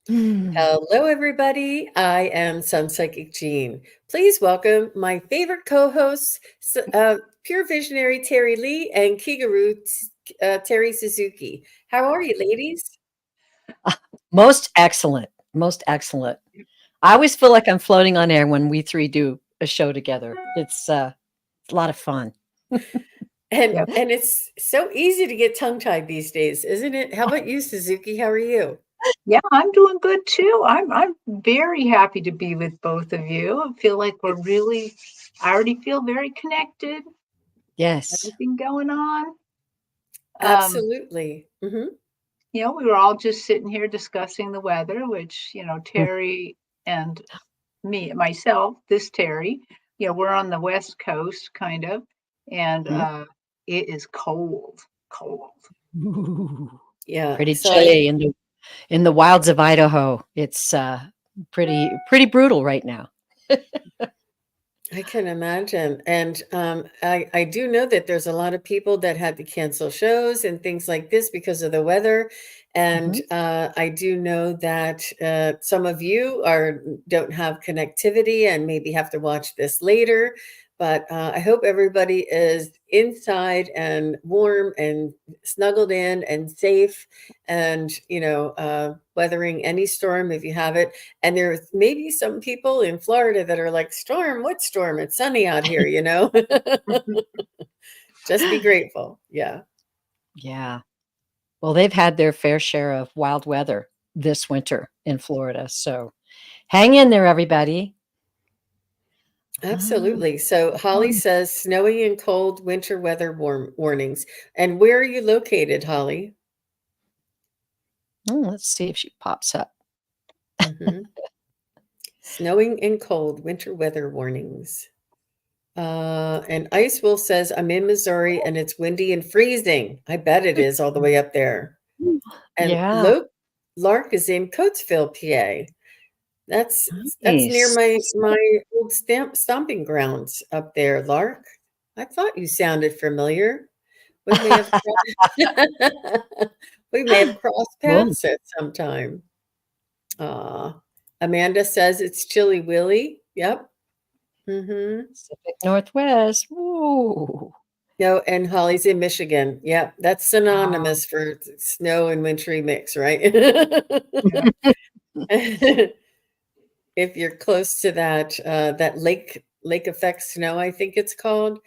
Mm. Hello, everybody. I am Sun Psychic Jean. Please welcome my favorite co-hosts, Pure Visionary Terry Lee and Kigaru Terry Suzuki. How are you, ladies? Most excellent. Most excellent. I always feel like I'm floating on air when we three do a show together. It's a lot of fun. And Yeah. and it's so easy to get tongue-tied these days, isn't it? How about you, Suzuki? How are you? Yeah, I'm doing good too. I'm very happy to be with both of you. I feel like I already feel very connected. Yes. Everything going on. Um, Absolutely. we were all just sitting here discussing the weather, which, Mm. Terry and myself, this Terry, we're on the West Coast kind of, and Mhm. it is cold, cold. Ooh, Yeah. pretty So I chilly in the wilds of Idaho. It's pretty brutal right now. I can imagine. And I do know that there's a lot of people that had to cancel shows and things like this because of the weather. And Mhm. I do know that some of you don't have connectivity and maybe have to watch this later. But I hope everybody is inside and warm and snuggled in and safe and, weathering any storm if you have it. And there's maybe some people in Florida that are like, storm, what storm? It's sunny out here, you know? Just be grateful. Yeah. Yeah. Well, they've had their fair share of wild weather this winter in Florida. So hang in there, everybody. Ah, Absolutely. So Holly fun. says snowy and cold winter weather warnings. And where are you located, Holly? Let's see if she pops up. Hmm. Snowing and cold winter weather warnings. And Ice Wolf says, I'm in Missouri and it's windy and freezing. I bet it is all the way up there. And Yeah. Lark is in Coatesville, PA. That's near Nice. my old stomping grounds up there, Lark. I thought you sounded familiar. We may have we may have crossed Cool. paths at some time. Aw. Amanda says it's Chilly Willy. Yep. Mm-hmm. Pacific Northwest. Ooh. No, and Holly's in Michigan. Yep, that's Wow. synonymous for snow and wintry mix, right? Yeah. If you're close to that lake effect snow, I think it's called.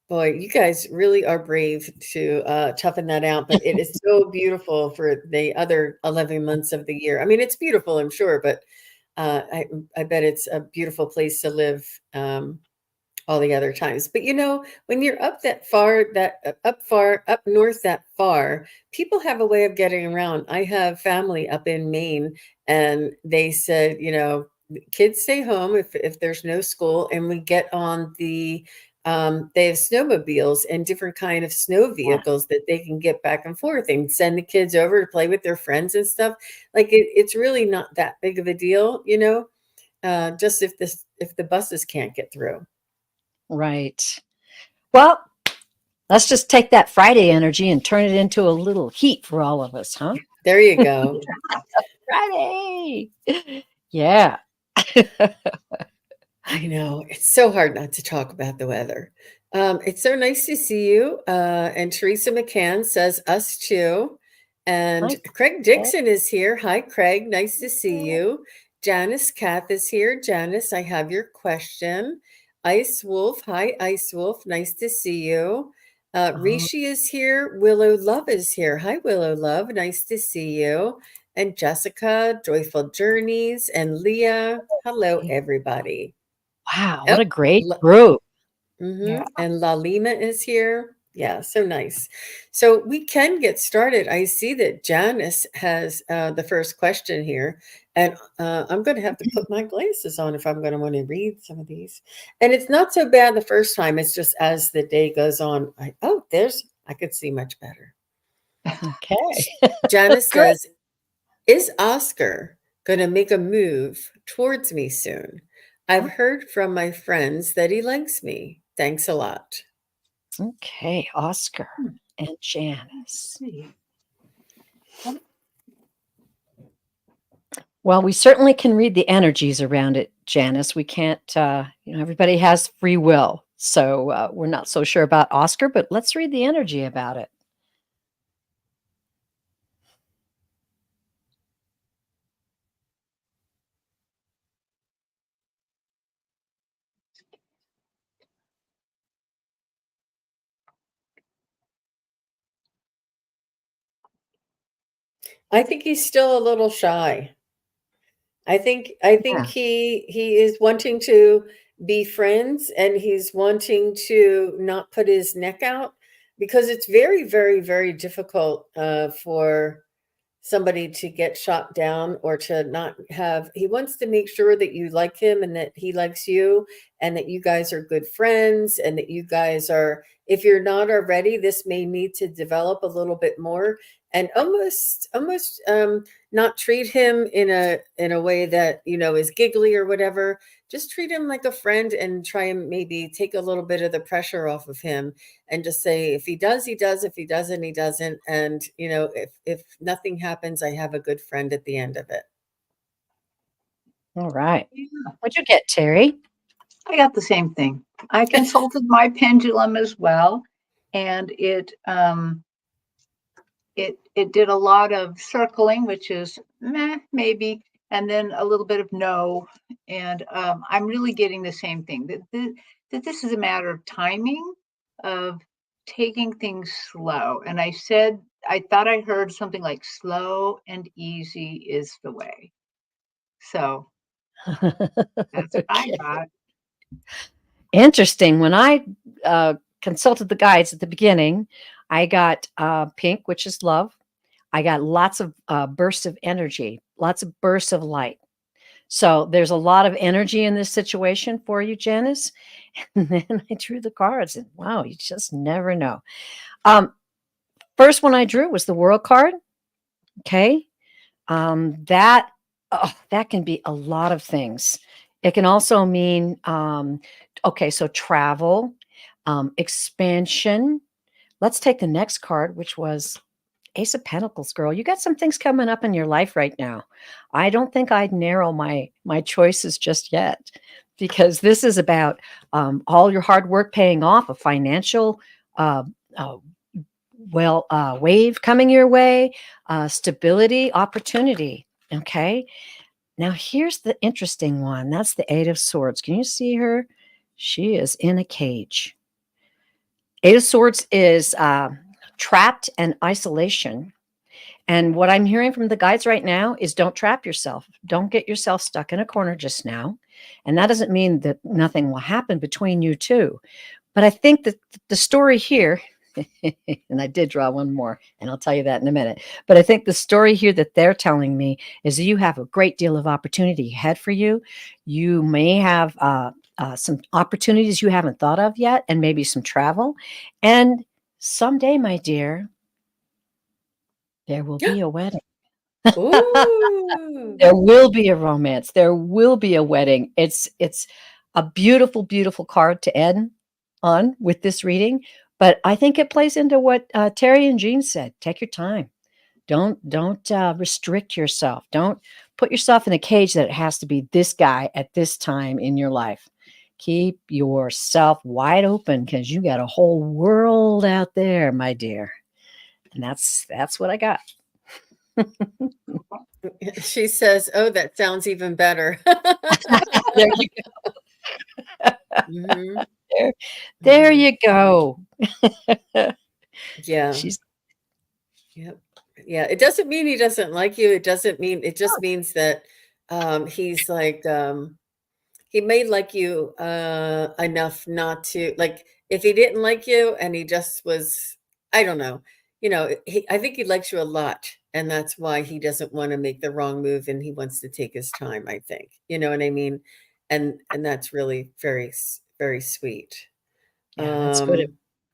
Boy, you guys really are brave to toughen that out, but it is so beautiful for the other 11 months of the year. I mean, it's beautiful, I'm sure, but I bet it's a beautiful place to live all the other times. But when you're up that far, up north that far, people have a way of getting around. I have family up in Maine, and they said, kids stay home if there's no school, and we get on they have snowmobiles and different kind of snow Wow. vehicles that they can get back and forth and send the kids over to play with their friends and stuff. Like it's really not that big of a deal, just if the buses can't get through. Right. Well, let's just take that Friday energy and turn it into a little heat for all of us, huh? There you go. Friday. Yeah. I know. It's so hard not to talk about the weather. It's so nice to see you. And Teresa McCann says, us too. And Hi. Craig Dixon is here. Hi, Craig. Nice to see you. Janice Kath is here. Janice, I have your question. Ice Wolf. Hi, Ice Wolf. Nice to see you. Oh, Rishi is here. Willow Love is here. Hi, Willow Love. Nice to see you. And Jessica, Joyful Journeys, and Leah. Hello, everybody. wow. What Yep. a great group. Yeah. And Lalima is here. Yeah, so nice. So we can get started. I see that Janice has the first question here, and I'm going to have to put my glasses on if I'm going to want to read some of these. And it's not so bad the first time. It's just as the day goes on, I could see much better. Okay. Janice Great. says, is Oscar going to make a move towards me soon? I've heard from my friends that he likes me. Thanks a lot. Okay. Oscar Hmm. and Let's Janice. see. Well, we certainly can read the energies around it, Janice. We can't, everybody has free will. So we're not so sure about Oscar, but let's read the energy about it. I think he's still a little shy. I think Yeah. he is wanting to be friends, and he's wanting to not put his neck out, because it's very, very, very difficult for somebody to get shot down, or to not have. He wants to make sure that you like him and that he likes you, and that you guys are good friends, and that you guys are, if you're not already, this may need to develop a little bit more, and almost not treat him in a way that, is giggly or whatever. Just treat him like a friend, and try and maybe take a little bit of the pressure off of him, and just say, if he does, he does. If he doesn't, he doesn't. And if nothing happens, I have a good friend at the end of it. All right. Yeah, What'd you get, Terry? I got the same thing. I consulted my pendulum as well, and it did a lot of circling, which is meh, maybe, and then a little bit of no. And I'm really getting the same thing, that this is a matter of timing, of taking things slow. And I thought I heard something like slow and easy is the way. So that's what I Okay. got. Interesting. When I consulted the guides at the beginning, I got pink, which is love. I got lots of bursts of energy, lots of bursts of light. So there's a lot of energy in this situation for you, Janice. And then I drew the cards, and wow, you just never know. Um, First one I drew was the World card. Okay, that that can be a lot of things. It can also mean okay, so travel, expansion. Let's take the next card, which was Ace of Pentacles, girl. You got some things coming up in your life right now. I don't think I'd narrow my choices just yet, because this is about all your hard work paying off, a financial uh, uh, wave coming your way, stability, opportunity. Okay. Now here's the interesting one. That's the Eight of Swords. Can you see her? She is in a cage. Eight of Swords is trapped and isolation. And what I'm hearing from the guides right now is don't trap yourself. Don't get yourself stuck in a corner just now. And that doesn't mean that nothing will happen between you two. But I think that the story here, and I did draw one more, and I'll tell you that in a minute. But I think the story here that they're telling me is that you have a great deal of opportunity ahead for you. You may have some opportunities you haven't thought of yet, and maybe some travel. And someday, my dear, there will be a wedding. Ooh. There will be a romance. There will be a wedding. It's a beautiful, beautiful card to end on with this reading. But I think it plays into what Terry and Jean said. Take your time. Don't restrict yourself. Don't put yourself in a cage that it has to be this guy at this time in your life. Keep yourself wide open, because you got a whole world out there, my dear. And that's what I got. She says, "Oh, that sounds even better." There you Mhm. there Mhm. you go. Yeah. She's Yep. Yeah. It doesn't mean he doesn't like you. It doesn't mean, it just means that he's like, he may like you enough not to, like, if he didn't like you and he just was, I don't know, I think he likes you a lot, and that's why he doesn't want to make the wrong move, and he wants to take his time, I think. You know what I mean? And that's really very very sweet. yeah, that's good Um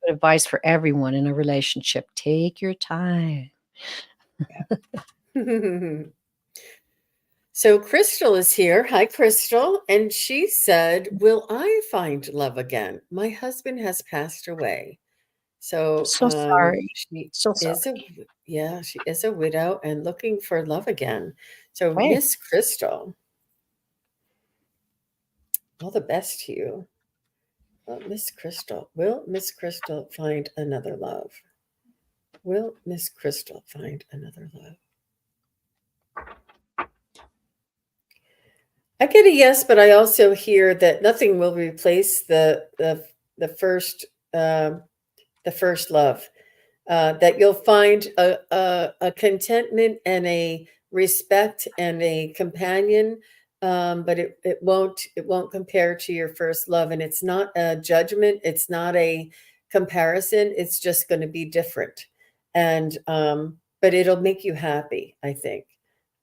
good advice for everyone in a relationship. Take your time. So Crystal is here. Hi, Crystal. And she said, "Will I find love again? My husband has passed away. So So sorry. she So is sorry. she is a widow and looking for love again. So Hey, Miss Crystal, all the best to you. Well, Miss Crystal, will Miss Crystal find another love? Will Miss Crystal find another love? I get a yes, but I also hear that nothing will replace the first the first love. That you'll find a contentment and a respect and a companion, but it won't compare to your first love. And it's not a judgment. It's not a comparison. It's just going to be different, and but it'll make you happy, I think.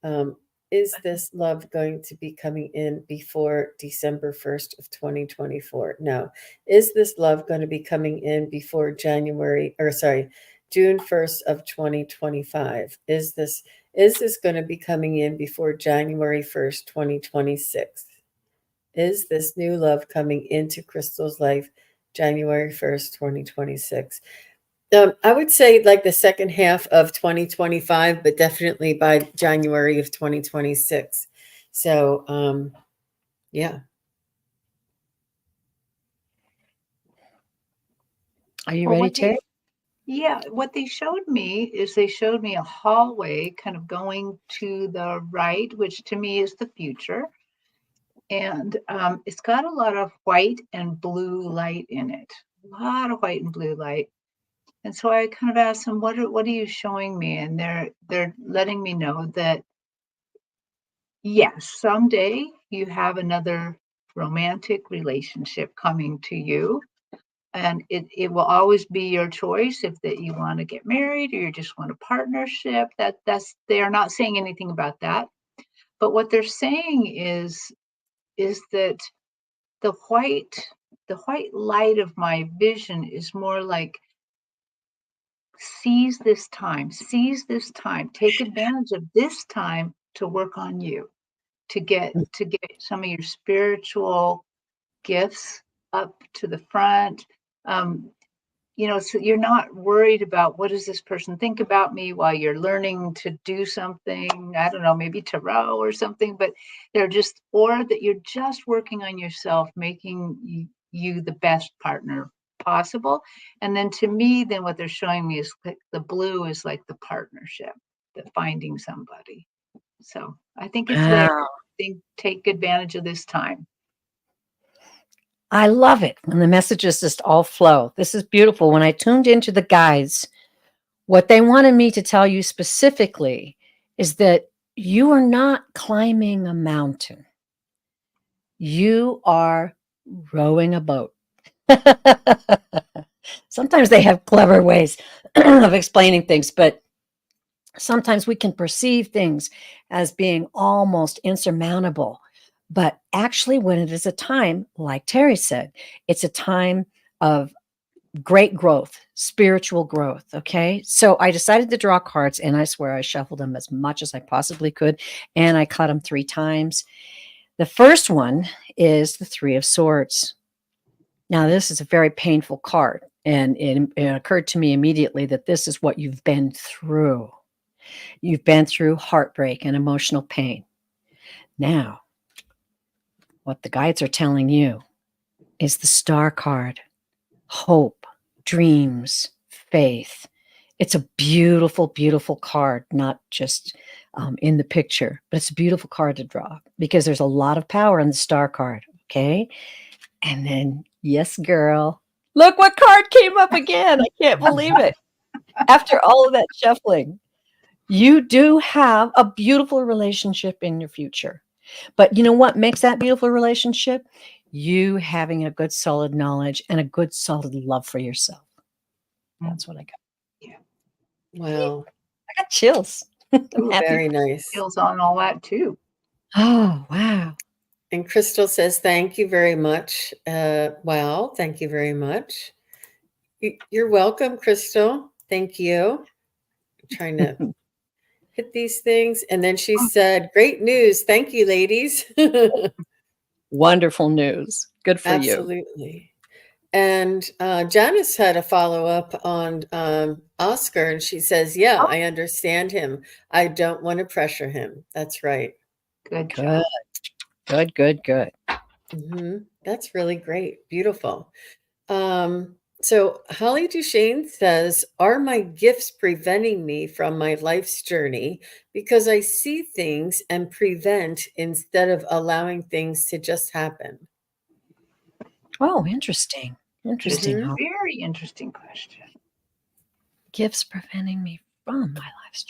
Um, is this love going to be coming in before December 1st of 2024? No. Is this love going to be coming in before June 1st of 2025? Is this going to be coming in before January 1st, 2026? Is this new love coming into Crystal's life January 1st, 2026? I would say like the second half of 2025, but definitely by January of 2026. So, yeah. are you Well, ready, Terry? what they showed me is they showed me a hallway kind of going to the right, which to me is the future. And it's got a lot of white and blue light in it, a lot of white and blue light. And so I kind of asked them, what are you showing me? And they're letting me know that yes, someday you have another romantic relationship coming to you. And it will always be your choice if that you want to get married or you just want a partnership. That's they're not saying anything about that. But what they're saying is that the white the white light of my vision is more like seize this time, take advantage of this time to work on you, to get some of your spiritual gifts up to the front. Um, so you're not worried about what does this person think about me while you're learning to do something, I don't know, maybe tarot or something, but or that you're just working on yourself, making you the best partner possible. And then to me, then what they're showing me is like the blue is like the partnership, the finding somebody. So I think it's there. Wow. I think take advantage of this time. I love it when the messages just all flow. This is beautiful. When I tuned into the guides, what they wanted me to tell you specifically is that you are not climbing a mountain. You are rowing a boat. Sometimes they have clever ways of explaining things, but sometimes we can perceive things as being almost insurmountable. But actually, when it is a time, like Terry said, it's a time of great growth, spiritual growth. Okay. So I decided to draw cards, and I swear I shuffled them as much as I possibly could, and I cut them 3 times. The first one is the 3 of Swords. Now, this is a very painful card, and it occurred to me immediately that this is what you've been through. You've been through heartbreak and emotional pain. Now, what the guides are telling you is the Star card: hope, dreams, faith. It's a beautiful, beautiful card, not just in the picture, but it's a beautiful card to draw because there's a lot of power in the Star card. Okay. And then, yes, girl. Look what card came up again. I can't believe it. After all of that shuffling, you do have a beautiful relationship in your future. But you know what makes that beautiful relationship? You having a good, solid knowledge and a good, solid love for yourself. That's what I got. Yeah. Wow. I got chills. I'm Ooh, happy. Very nice. feels on all that too. Oh, wow. And Crystal says, thank you very much. Wow. Thank you very much. You're welcome, Crystal. Thank you. I'm trying to hit these things. And then she said, great news. Thank you, ladies. Wonderful news. Good for you. Absolutely. And Janice had a follow-up on Oscar, and she says, yeah, Oh, I understand him. I don't want to pressure him. That's right. good Good, job. good. That's really great. Beautiful. So Holly Duchesne says, are my gifts preventing me from my life's journey because I see things and prevent instead of allowing things to just happen? Oh, interesting. Interesting. Mhm. How Very interesting question. gifts preventing me from my life's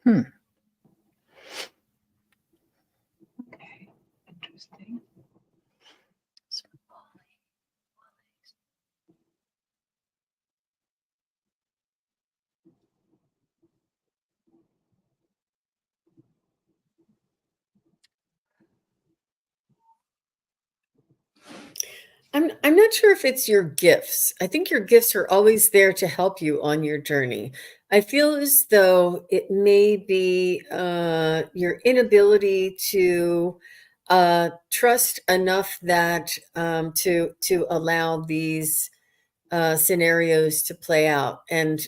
journey. Okay, interesting. I'm not sure if it's your gifts. I think your gifts are always there to help you on your journey. I feel as though it may be your inability to trust enough that to allow these scenarios to play out, and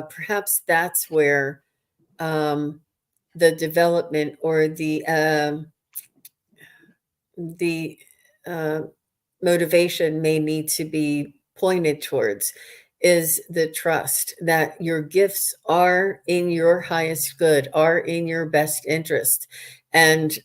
perhaps that's where um, the development or the uh, motivation may need to be pointed towards is the trust that your gifts are in your highest good, are in your best interest. And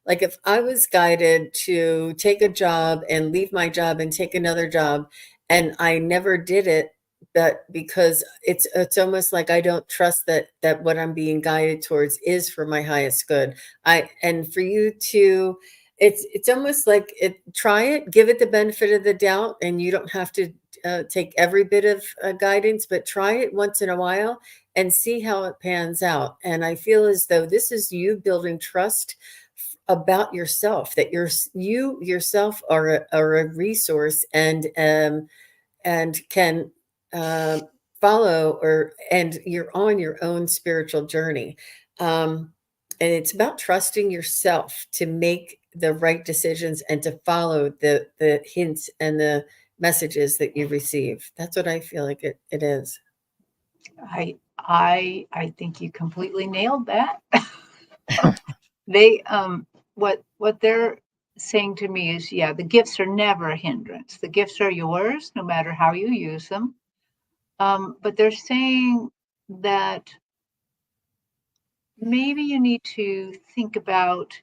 like if I was guided to take a job and leave my job and take another job, and I never did it, but because it's almost like I don't trust that what I'm being guided towards is for my highest good. And for you to it's almost like try it, give it the benefit of the doubt, and you don't have to take every bit of guidance, but try it once in a while and see how it pans out. And I feel as though this is you building trust about yourself, that you yourself are a resource and can uh, follow and you're on your own spiritual journey. Um, and it's about trusting yourself to make the right decisions and to follow the hints and the messages that you receive. That's what I feel like it is. I think you completely nailed that. They what they're saying to me is, yeah, the gifts are never a hindrance. The gifts are yours, no matter how you use them. But they're saying that maybe you need to think about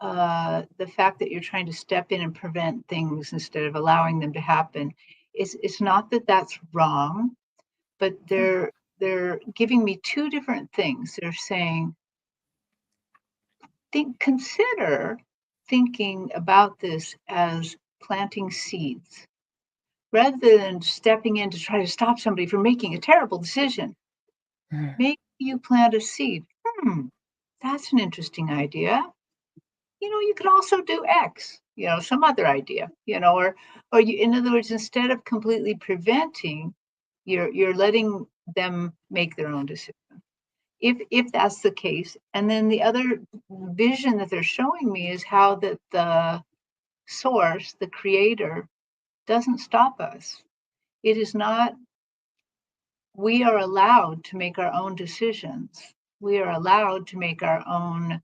the fact that you're trying to step in and prevent things instead of allowing them to happen. It's not that that's wrong, but they're giving me two different things. They're saying, consider thinking about this as planting seeds rather than stepping in to try to stop somebody from making a terrible decision. Mm. Maybe you plant a seed. That's an interesting idea. You could also do X, some other idea, or you, in other words, instead of completely preventing, you're letting them make their own decision. If that's the case. And then the other vision that they're showing me is how that the source, the creator, doesn't stop us. It is not, we are allowed to make our own decisions. We are allowed to make our own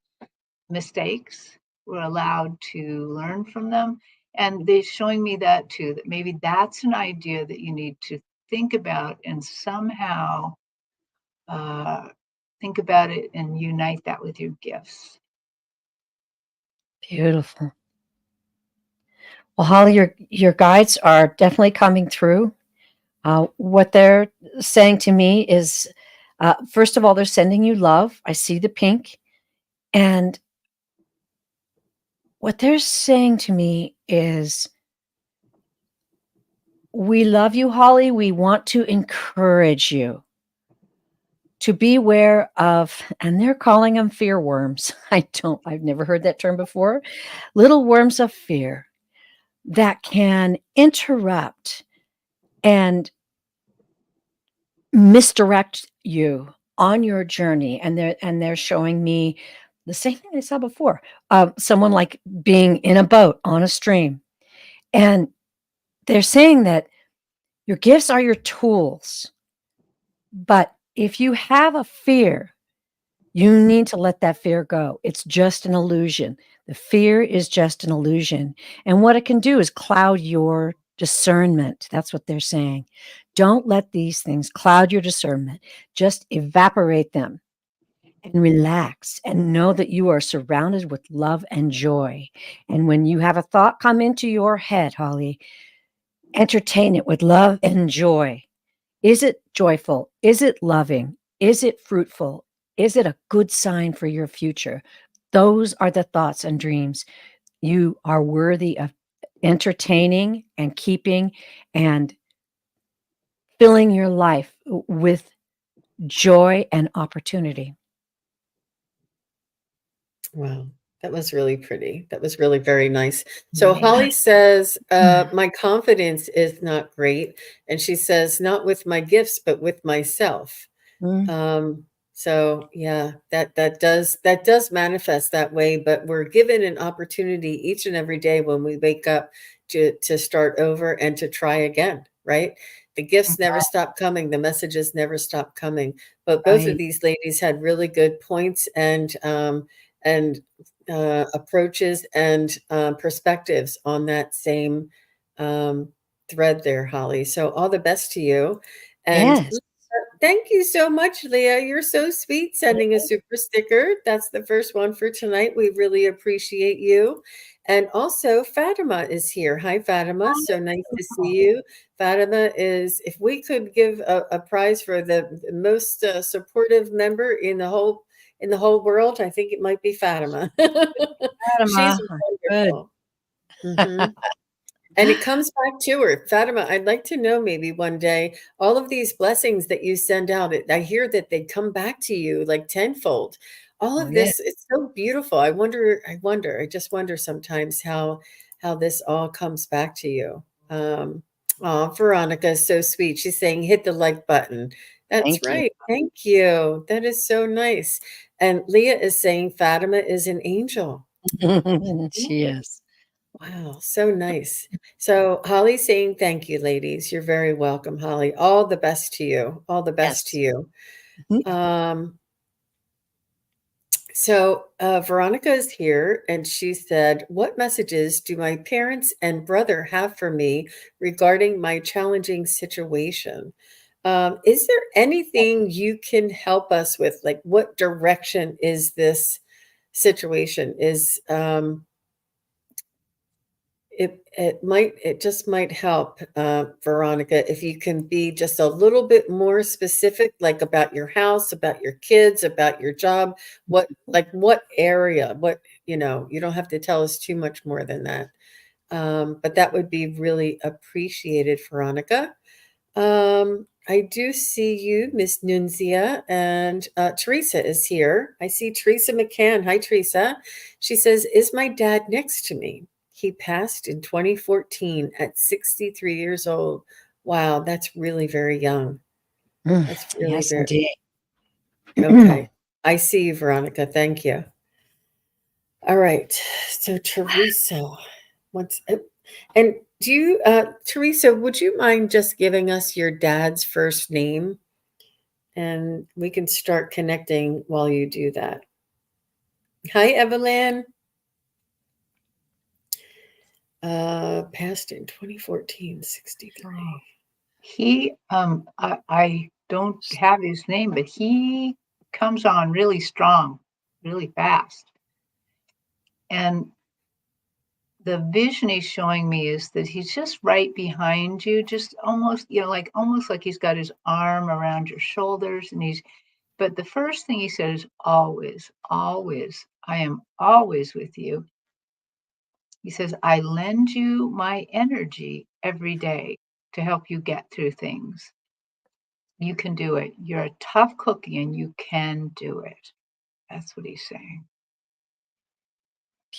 mistakes. We're allowed to learn from them. And they're showing me that too, that maybe that's an idea that you need to think about and somehow uh, think about it and unite that with your gifts. Beautiful. Well, Holly, your guides are definitely coming through. What they're saying to me is, first of all, they're sending you love. I see the pink. And what they're saying to me is, we love you, Holly. We want to encourage you to be aware of, and they're calling them fear worms. I've never heard that term before. Little worms of fear that can interrupt and misdirect you on your journey. And they're showing me the same thing I saw before. Someone like being in a boat on a stream. And they're saying that your gifts are your tools. But if you have a fear, you need to let that fear go. It's just an illusion. The fear is just an illusion. And what it can do is cloud your discernment. That's what they're saying. Don't let these things cloud your discernment. Just evaporate them and relax and know that you are surrounded with love and joy. And when you have a thought come into your head, Holly, entertain it with love and joy. Is it joyful? Is it loving? Is it fruitful? Is it a good sign for your future? Those are the thoughts and dreams you are worthy of entertaining and keeping and filling your life with joy and opportunity. Wow. That was really pretty. That was really very nice. So Holly says, my confidence is not great. And she says, not with my gifts, but with myself. So yeah, that does manifest that way, but we're given an opportunity each and every day when we wake up to start over and to try again, right? The gifts never stop coming, the messages never stop coming. But both of these ladies had really good points and approaches and perspectives on that same thread there, Holly. So all the best to you. And Yes. thank you so much, Leah. You're so sweet sending a super sticker. That's the first one for tonight. We really appreciate you. And also, Fatima is here. Hi, Fatima. So nice to see you. Fatima is, if we could give a prize for the most supportive member in the whole world, I think it might be Fatima. She's Fatima, good. wonderful. Mhm. And it comes back to her. Fatima, I'd like to know maybe one day, all of these blessings that you send out, I hear that they come back to you like tenfold. All Oh, of yeah. this, it's so beautiful. I just wonder sometimes how this all comes back to you. Oh, Veronica is so sweet. She's saying, hit the like button. That's Thank you. right. Thank you. That is so nice. And Leah is saying Fatima is an angel. She is. Wow, so nice. So Holly's saying thank you, ladies. You're very welcome, Holly. All the best to you. All the best to Yes. you. Mhm. So Veronica is here and she said, what messages do my parents and brother have for me regarding my challenging situation? Is there anything you can help us with? Like, what direction is this situation? It just might help, Veronica, if you can be just a little bit more specific, like about your house, about your kids, about your job, what area, you don't have to tell us too much more than that. But that would be really appreciated, Veronica. I do see you, Miss Nunzia, and Teresa is here. I see Teresa McCann. Hi, Teresa. She says, is my dad next to me? He passed in 2014 at 63 years old. Wow, that's really very young. That's really Yes, very indeed. okay. I see you, Veronica. Thank you. All right. So Teresa, and do you, Teresa, would you mind just giving us your dad's first name? And we can start connecting while you do that. Hi, Evelyn. Passed in 2014, 63. He, I don't have his name, but he comes on really strong, really fast. And the vision he's showing me is that he's just right behind you, just almost, almost like he's got his arm around your shoulders. But the first thing he said is always, always, I am always with you. He says, I lend you my energy every day to help you get through things. You can do it. You're a tough cookie and you can do it. That's what he's saying.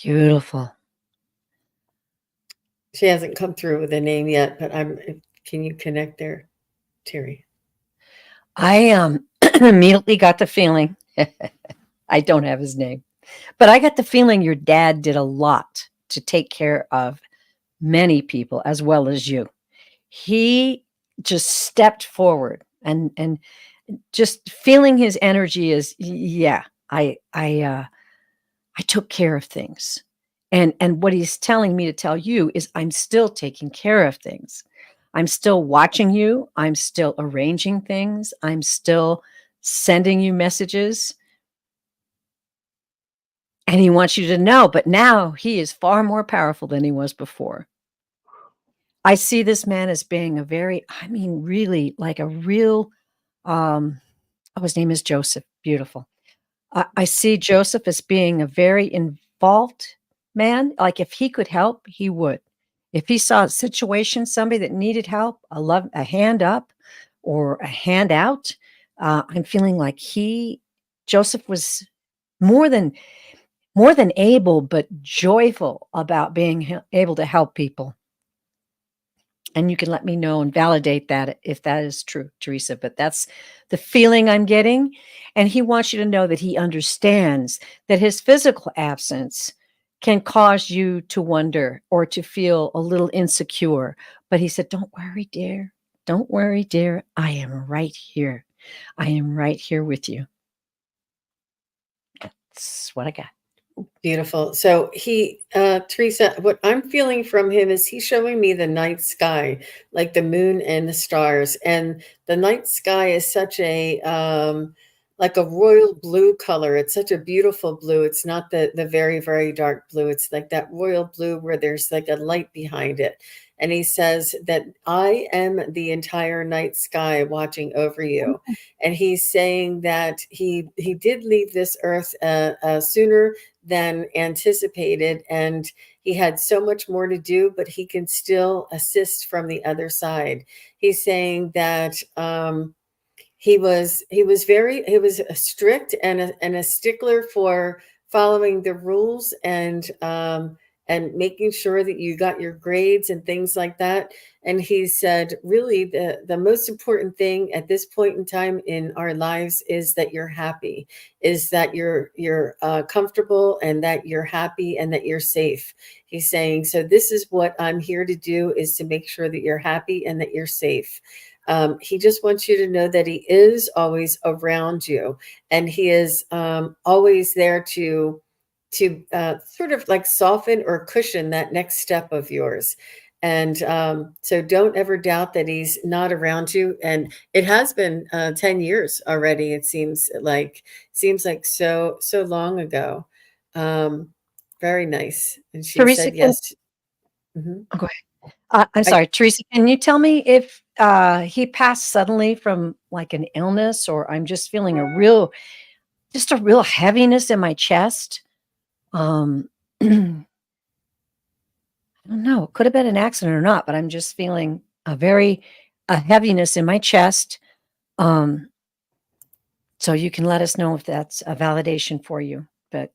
Beautiful. She hasn't come through with a name yet, but can you connect there, Terry? I immediately got the feeling I don't have his name. But I got the feeling your dad did a lot to take care of many people as well as you. He just stepped forward, and just feeling his energy is, yeah, I took care of things. And what he's telling me to tell you is I'm still taking care of things. I'm still watching you. I'm still arranging things. I'm still sending you messages. And he wants you to know, but now he is far more powerful than he was before. I see this man as being a very, I mean, really like a real, oh, his name is Joseph. Beautiful. I see Joseph as being a very involved man. Like if he could help, he would. If he saw a situation, somebody that needed help, a hand up or a hand out, I'm feeling like Joseph was more than able, but joyful about being able to help people. And you can let me know and validate that if that is true, Teresa. But that's the feeling I'm getting. And he wants you to know that he understands that his physical absence can cause you to wonder or to feel a little insecure. But he said, don't worry, dear. Don't worry, dear. I am right here. I am right here with you. That's what I got. Beautiful. So Teresa, what I'm feeling from him is he's showing me the night sky, like the moon and the stars. And the night sky is such like a royal blue color. It's such a beautiful blue. It's not the very, very dark blue. It's like that royal blue where there's like a light behind it. And he says that I am the entire night sky watching over you. And he's saying that he did leave this earth sooner than anticipated, and he had so much more to do, but he can still assist from the other side. He's saying that he was a strict and a stickler for following the rules and making sure that you got your grades and things like that. And he said, really, the most important thing at this point in time in our lives is that you're happy, is that you're comfortable, and that you're happy, and that you're safe. He's saying, so this is what I'm here to do, is to make sure that you're happy and that you're safe. He just wants you to know that he is always around you, and he is always there to sort of like soften or cushion that next step of yours. And so don't ever doubt that he's not around you. And it has been 10 years already. It seems like so long ago. Very nice. And she Teresa, said yes. Mhm. go ahead. I'm sorry, Teresa, can you tell me if he passed suddenly from like an illness, or I'm just feeling just a real heaviness in my chest? I don't know. It could have been an accident or not, but I'm just feeling a heaviness in my chest. So you can let us know if that's a validation for you. But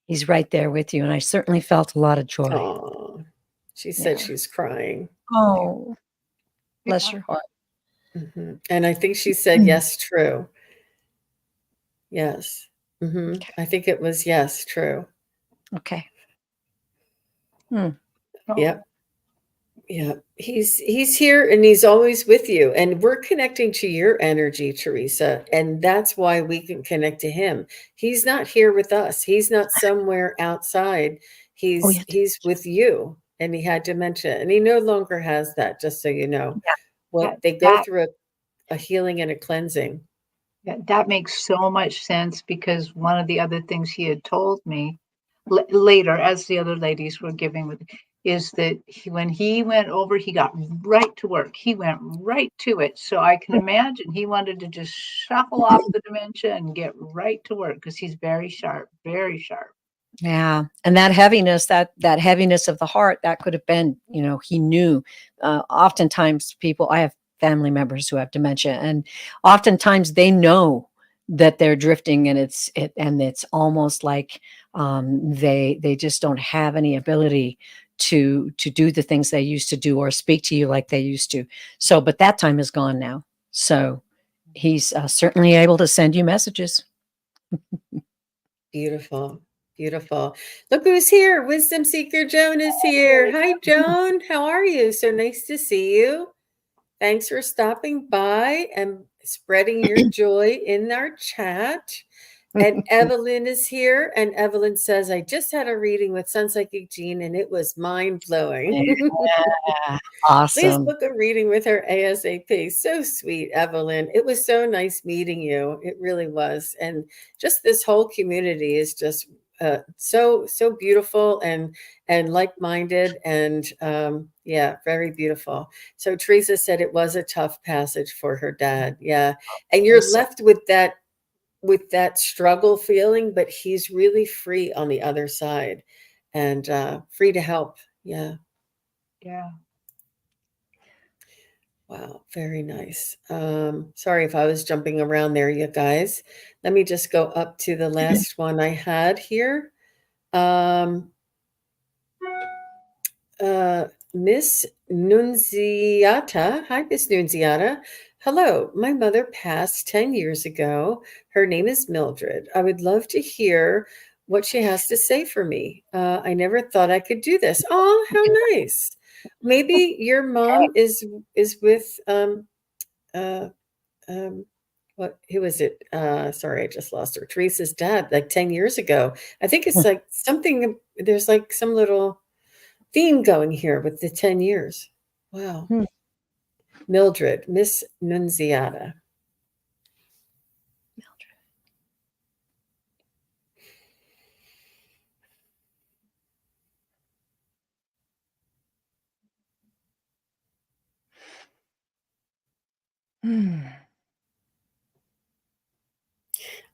he's right there with you, and I certainly felt a lot of joy. Oh, she said Yeah. she's crying. Oh, bless your heart. Mhm. And I think she said yes, true. Yes. Okay. I think it was yes, true. Okay. Oh, Yep. Yeah. He's here and he's always with you. And we're connecting to your energy, Teresa. And that's why we can connect to him. He's not here with us. He's not somewhere outside. Oh, yeah. He's with you. And he had dementia. And he no longer has that, just so you know. Yeah. What that they go that through a healing and a cleansing. that makes so much sense, because one of the other things he had told me later, as the other ladies were giving with, is that when he went over, he got right to work. He went right to it. So I can imagine he wanted to just shuffle off the dementia and get right to work, because he's very sharp, very sharp. Yeah, and that heaviness, that heaviness of the heart, that could have been, he knew. Oftentimes, I have family members who have dementia, and oftentimes they know that they're drifting, and it's almost like they just don't have any ability to do the things they used to do or speak to you like they used to. So, but that time is gone now. So he's certainly able to send you messages. Beautiful. Beautiful. Look who's here. Wisdom Seeker Joan is here. Hi, Joan. How are you? So nice to see you. Thanks for stopping by and spreading your joy in our chat. And Evelyn is here. And Evelyn says, I just had a reading with Sun Psychic Jean and it was mind blowing. Yeah, Please awesome. book a reading with her ASAP. So sweet, Evelyn. It was so nice meeting you. It really was. And just this whole community is just so beautiful and like-minded and yeah, very beautiful. So Teresa said it was a tough passage for her dad. Yeah. And you're Yes, left with that struggle feeling, but he's really free on the other side and free to help. Yeah. Yeah. Wow, very nice. Sorry if I was jumping around there, you guys. Let me just go up to the last one I had here. Um, Miss Nunziata. Hi, Miss Nunziata. Hello, my mother passed 10 years ago. Her name is Mildred. I would love to hear what she has to say for me. I never thought I could do this. Oh, how nice. Maybe your mom is with uh, what who is it? Sorry, I just lost her. Teresa's dad, like 10 years ago. I think it's like something, there's like some little theme going here with the 10 years. Wow. Hmm. Mildred, Miss Nunziata. Hmm.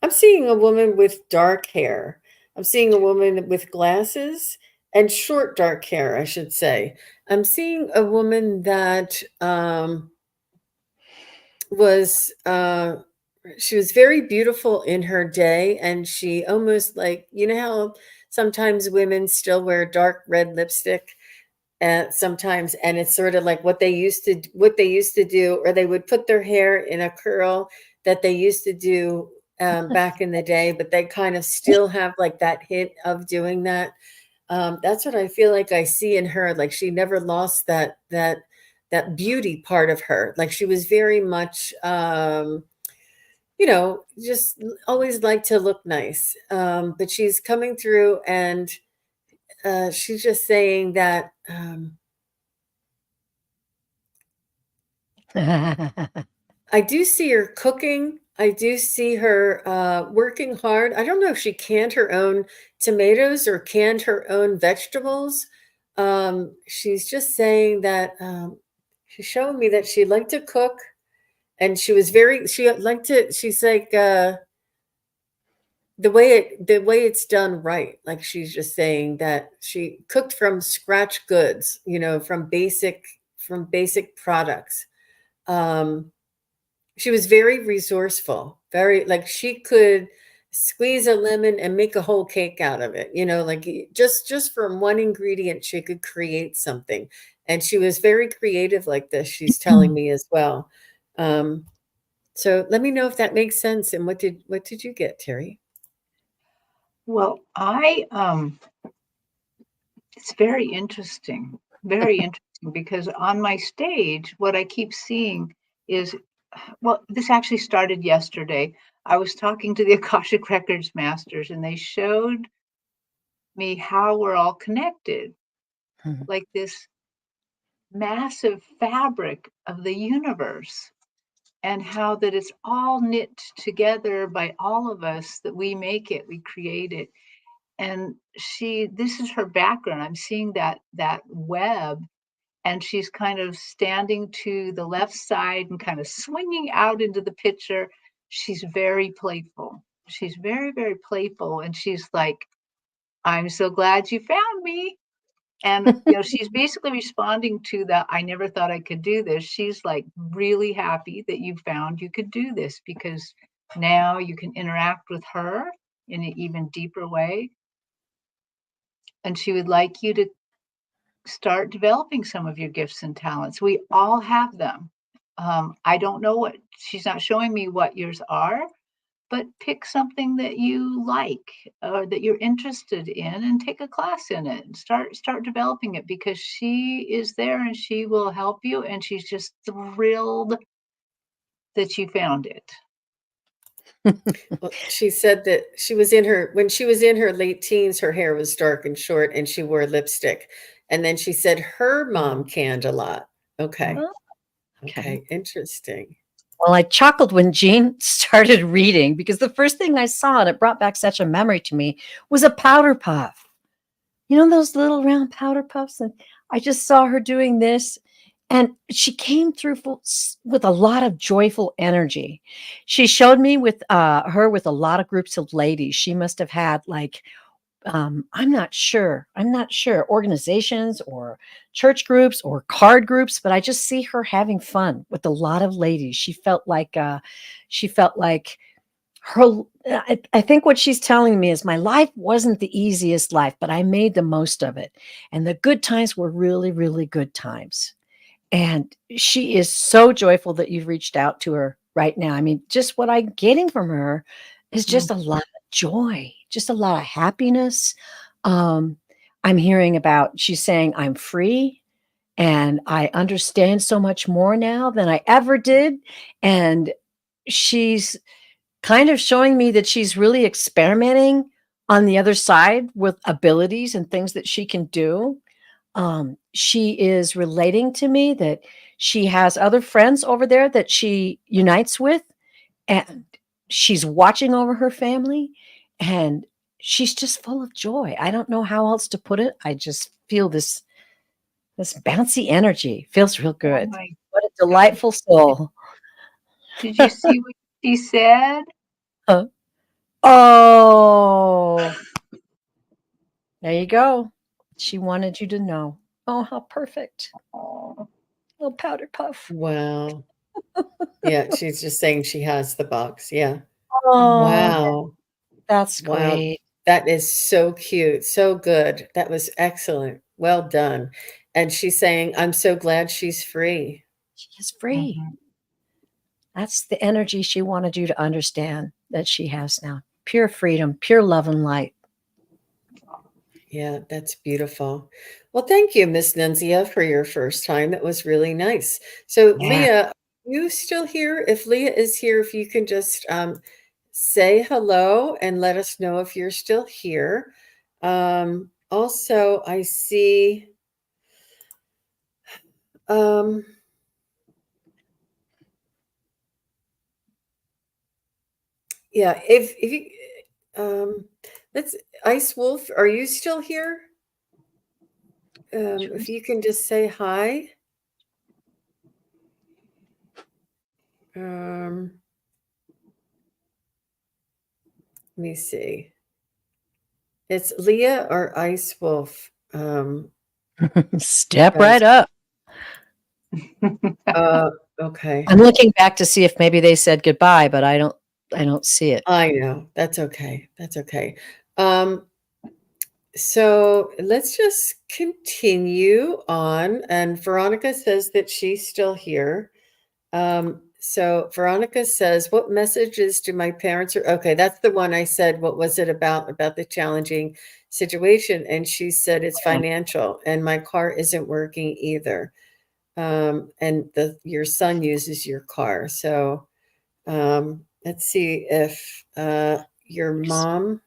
I'm seeing a woman with dark hair. I'm seeing a woman with glasses and short dark hair, I should say. I'm seeing a woman that was she was very beautiful in her day, and she almost, like, you know how sometimes women still wear dark red lipstick sometimes, and it's sort of like what they used to do, or they would put their hair in a curl that they used to do back in the day, but they kind of still have like that hint of doing that. That's what I feel like I see in her. Like she never lost that beauty part of her. Like she was very much just always liked to look nice. But she's coming through, and she's just saying that I do see her cooking. I do see her working hard. I don't know if she canned her own tomatoes or canned her own vegetables. She's just saying that she's showing me that she liked to cook, and she liked to. She's like the way it's done right. Like she's just saying that she cooked from scratch goods, from basic products. Um, she was very resourceful, very, like, she could squeeze a lemon and make a whole cake out of it, like just from one ingredient she could create something. And she was very creative like this, she's telling me as well. So let me know if that makes sense. And what did you get, Terry? Well, it's very interesting because on my stage, what I keep seeing is, well, this actually started yesterday. I was talking to the Akashic Records masters, and they showed me how we're all connected, like this massive fabric of the universe, and how that it's all knit together by all of us, that we make it, we create it. And this is her background. I'm seeing that web, and she's kind of standing to the left side and kind of swinging out into the picture. She's very playful. She's very, very playful. And she's like, I'm so glad you found me. And, she's basically responding to the, I never thought I could do this. She's like really happy that you found you could do this, because now you can interact with her in an even deeper way. And she would like you to start developing some of your gifts and talents. We all have them. I don't know she's not showing me what yours are, but pick something that you like or that you're interested in and take a class in it and start developing it, because she is there and she will help you, and she's just thrilled that you found it. Well, she said that when she was in her late teens, her hair was dark and short and she wore lipstick. And then she said her mom canned a lot. Okay. Oh, Okay. Interesting. Well, I chuckled when Jean started reading because the first thing I saw, and it brought back such a memory to me, was a powder puff. You know those little round powder puffs? And I just saw her doing this, and she came through with a lot of joyful energy. She showed me with her with a lot of groups of ladies. She must have had like I'm not sure. Organizations or church groups or card groups, but I just see her having fun with a lot of ladies. She felt like her. I think what she's telling me is my life wasn't the easiest life, but I made the most of it, and the good times were really, really good times. And she is so joyful that you've reached out to her right now. I mean, just what I'm getting from her is just a lot of joy, just a lot of happiness. Um, I'm hearing about, she's saying, I'm free and I understand so much more now than I ever did. And she's kind of showing me that she's really experimenting on the other side with abilities and things that she can do. She is relating to me that she has other friends over there that she unites with, and she's watching over her family, and she's just full of joy. I don't know how else to put it. I just feel this bouncy energy. Feels real Oh good. my What a gosh. delightful soul. Did you see what she said? Huh. Oh, there you go. She wanted you to know. Oh, how perfect. Oh, Little powder puff. Wow. Yeah. She's just saying she has the box. Yeah. Oh, Wow. that's Wow. great. That is so cute. So good. That was excellent. Well done. And she's saying, I'm so glad she's free. She is free. mhm. That's the energy she wanted you to understand that she has now. Pure freedom, pure love and light. Yeah, that's beautiful. Well, thank you, Miss Nunzia, for your first time. That was really nice. So, Yeah. Leah, are you still here? If Leah is here, if you can just say hello and let us know if you're still here. Also, I see. Um, yeah, if you let's Ice Wolf, are you still here? If you can just say hi. Um, Let me see. It's Leah or Ice Wolf. Step Guys. right up. Okay. I'm looking back to see if maybe they said goodbye, but I don't see it. I know. That's okay. That's okay. Um, so let's just continue on. And Veronica says that she's still here. So Veronica says, what messages do my parents okay, that's the one I said, what was it about the challenging situation? And she said it's financial and my car isn't working either. And your son uses your car. So let's see if your mom,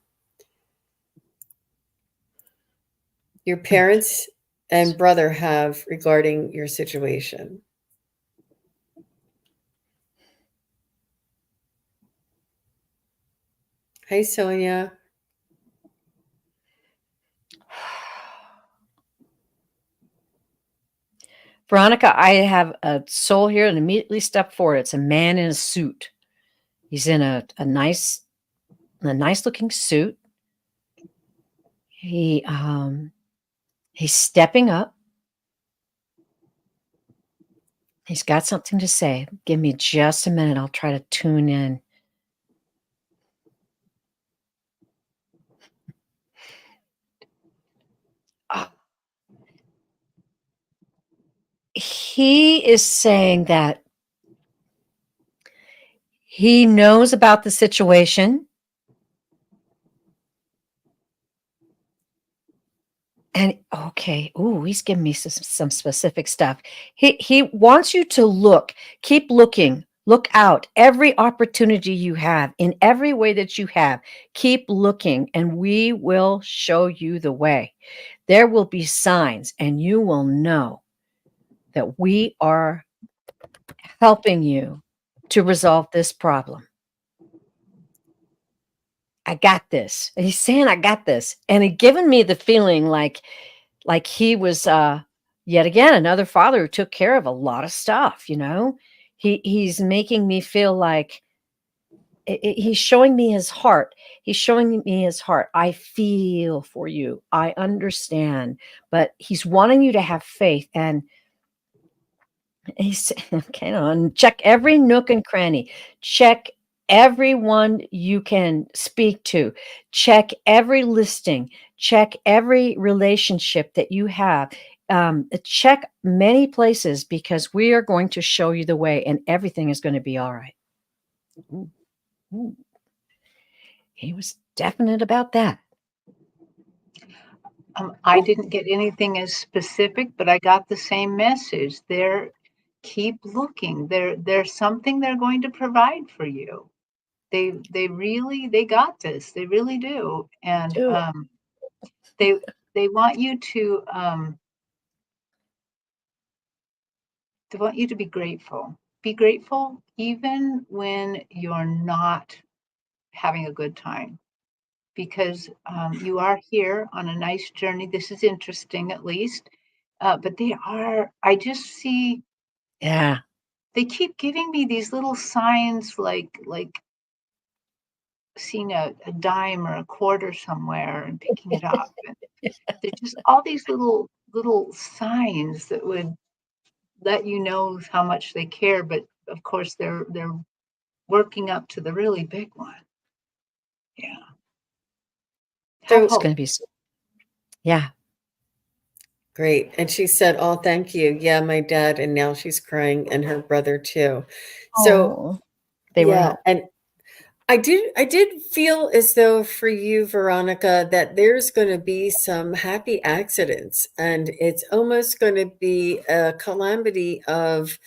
your parents and brother have regarding your situation. Hey, Sonia. Veronica, I have a soul here and immediately step forward. It's a man in a suit. He's in a nice looking suit. He's stepping up. He's got something to say. Give me just a minute. I'll try to tune in. He is saying that He knows about the situation. And okay, ooh, he's giving me some specific stuff. He wants you to look, keep looking, look out. Every opportunity you have, in every way that you have, keep looking, and we will show you the way. There will be signs, and you will know that we are helping you to resolve this problem. I got this. And he's saying, I got this. And he given me the feeling like he was yet again another father who took care of a lot of stuff, you know. He's making me feel like he's showing me his heart. He's showing me his heart. I feel for you. I understand. But he's wanting you to have faith. And he's okay on check every nook and cranny. Check everyone you can speak to. Check every listing. Check every relationship that you have. Check many places, because we are going to show you the way, and everything is going to be all right. Ooh, ooh. He was definite about that. I didn't get anything as specific, but I got the same message. Keep looking. There's something they're going to provide for you. They got this. They really do. And Do it. they want you to they want you to be grateful. Be grateful even when you're not having a good time, because you are here on a nice journey. This is interesting, at least. But I just see, Yeah. they keep giving me these little signs, like seeing a dime or a quarter somewhere and picking it up. And there's just all these little signs that would let you know how much they care. But of course, they're working up to the really big one. Yeah. Have It's So hope. going to be, yeah. great. And she said, "Oh, thank you. Yeah, my dad." And now she's crying, and her brother too. So Oh, they were yeah, helped. and I did feel as though for you, Veronica, that there's going to be some happy accidents, and it's almost going to be a calamity of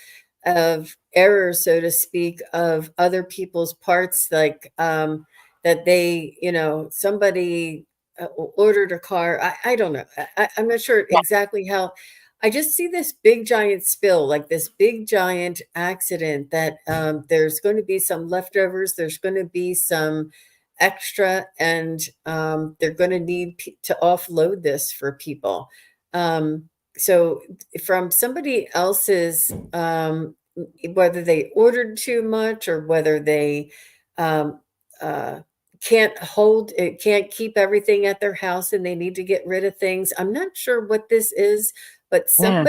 error, so to speak, of other people's parts, like that they, somebody ordered a car. I don't know. I'm not sure Yeah. exactly how. I just see this big giant spill, like this big giant accident that there's going to be some leftovers, there's going to be some extra, and they're going to need to offload this for people. So from somebody else's, whether they ordered too much or whether they um, uh, can't keep everything at their house and they need to get rid of things. I'm not sure what this is, but Yeah.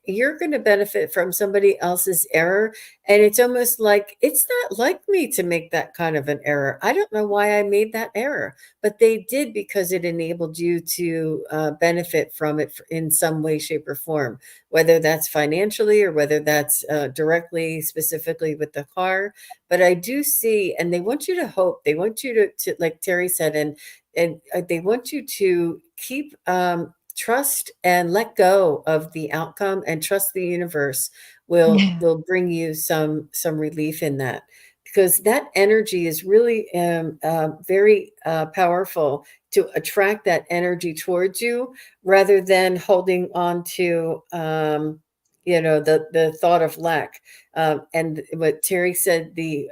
you're going to benefit from somebody else's error. And it's almost like it's not like me to make that kind of an error. I don't know why I made that error, but they did, because it enabled you to benefit from it in some way, shape, or form, whether that's financially or whether that's directly, specifically with the car. But I do see, and they want you to hope, they want you to like Terry said, and they want you to keep trust and let go of the outcome, and trust the universe Yeah. will bring you some relief in that, because that energy is really very powerful to attract that energy towards you, rather than holding on to the thought of lack. And what Terry said, the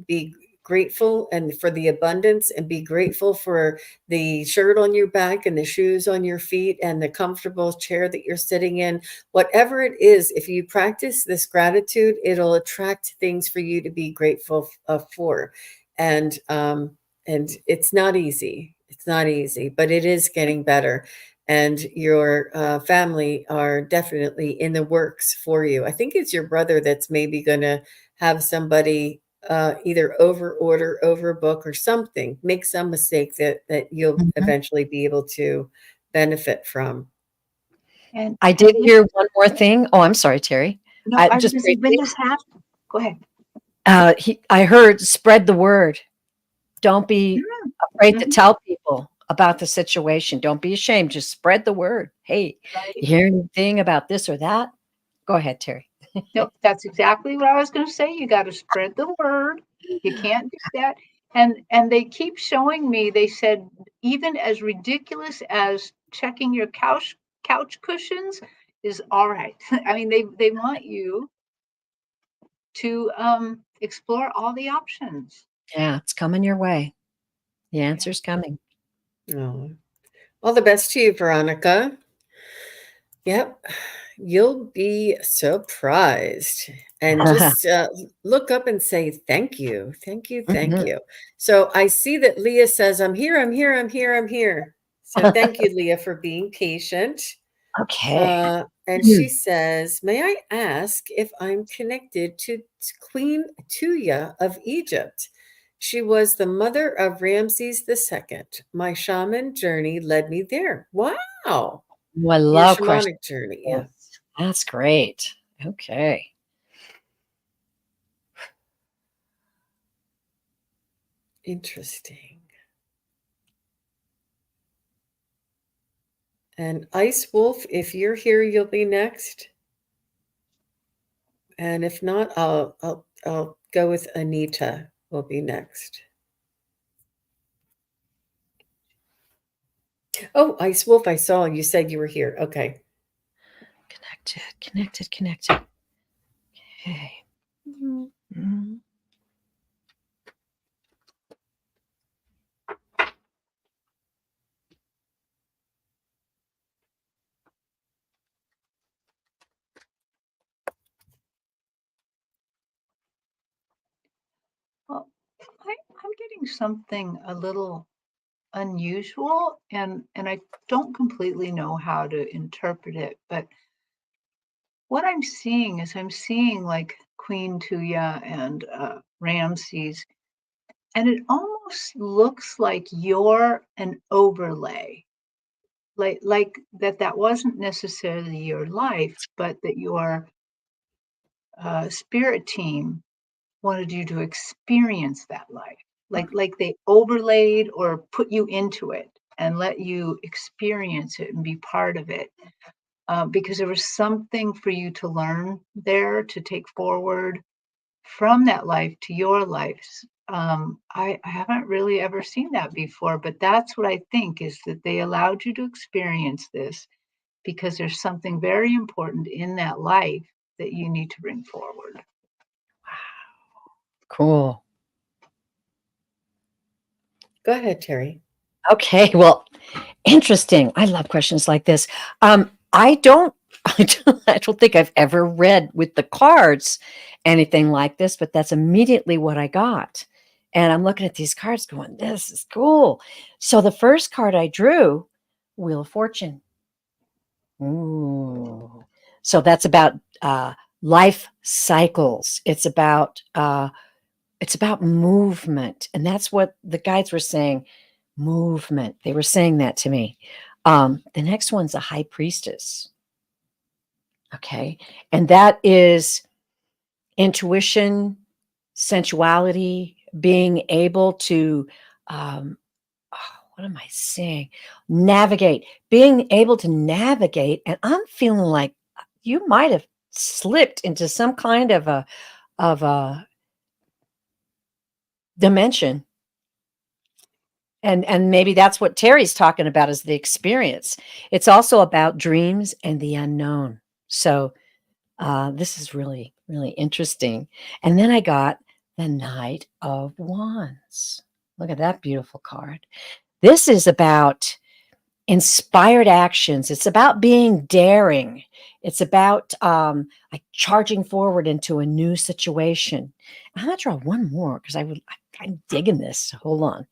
be grateful and for the abundance, and be grateful for the shirt on your back and the shoes on your feet and the comfortable chair that you're sitting in. Whatever it is, if you practice this gratitude, it'll attract things for you to be grateful for. And it's not easy. It's not easy, but it is getting better. And your family are definitely in the works for you. I think it's your brother that's maybe going to have somebody either over order, overbook, or something, make some mistake that you'll Mhm. eventually be able to benefit from. And I did hear one more thing. Oh, I'm sorry, Terry. no, I I was just going to say, when briefly. this happens, go ahead. I heard spread the word. Don't be afraid to Mhm. tell people about the situation. Don't be ashamed. Just spread the word. Hey, Right. you hear anything about this or that? Go ahead, Terry. No, that's exactly what I was going to say. You got to spread the word. You can't do that. And they keep showing me. They said even as ridiculous as checking your couch cushions is all right. I mean, they want you to explore all the options. Yeah, it's coming your way. The Yeah. answer's coming. Oh, all the best to you, Veronica. Yep. You'll be surprised. And just look up and say, thank you, thank you, thank Mhm. you. So I see that Leah says, I'm here, I'm here, I'm here, I'm here. So thank you, Leah, for being patient. Okay. And she says, may I ask if I'm connected to Queen Tuya of Egypt? She was the mother of Ramses II. My shaman journey led me there. Wow. Oh, I Your love questions shamanic journey. like Yeah. this. That's great. Okay. Interesting. And Ice Wolf, if you're here, you'll be next. And if not, I'll go with Anita will be next. Oh, Ice Wolf, I saw you said you were here. Okay. Connected. Okay. Mhm. Well, I'm getting something a little unusual, and I don't completely know how to interpret it. But what I'm seeing like Queen Tuya and Ramses, and it almost looks like you're an overlay, like that wasn't necessarily your life, but that your spirit team wanted you to experience that life, like they overlaid or put you into it and let you experience it and be part of it, because there was something for you to learn there to take forward from that life to your life. I haven't really ever seen that before, but that's what I think is that they allowed you to experience this because there's something very important in that life that you need to bring forward. Cool. Go ahead, Terry. Okay. Well, interesting. I love questions like this. I don't, I don't think I've ever read with the cards anything like this, but that's immediately what I got. And I'm looking at these cards going, this is cool. So the first card I drew, Wheel of Fortune. Ooh. So that's about life cycles. It's about movement, and that's what the guides were saying. Movement. They were saying that to me. The next one's a high priestess. Okay. And that is intuition, sensuality, being able to, um, oh, what am I saying? Navigate, being able to navigate. And I'm feeling like you might have slipped into some kind of a dimension. And maybe that's what Terry's talking about is the experience. It's also about dreams and the unknown. So this is really, really interesting. And then I got the Knight of Wands. Look at that beautiful card. This is about inspired actions. It's about being daring. It's about like charging forward into a new situation. I'm gonna draw one more because I'm digging this. Hold on.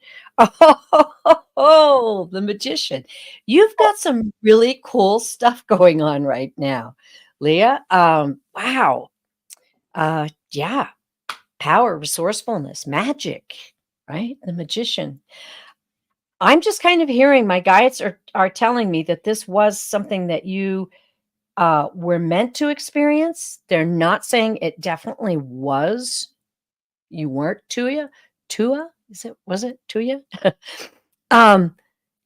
Oh, the magician. You've got some really cool stuff going on right now, Leah. Wow. Yeah, power, resourcefulness, magic, right? The magician. I'm just kind of hearing my guides are telling me that this was something that you were meant to experience. They're not saying it definitely was you weren't Tua, was it Tuya? um,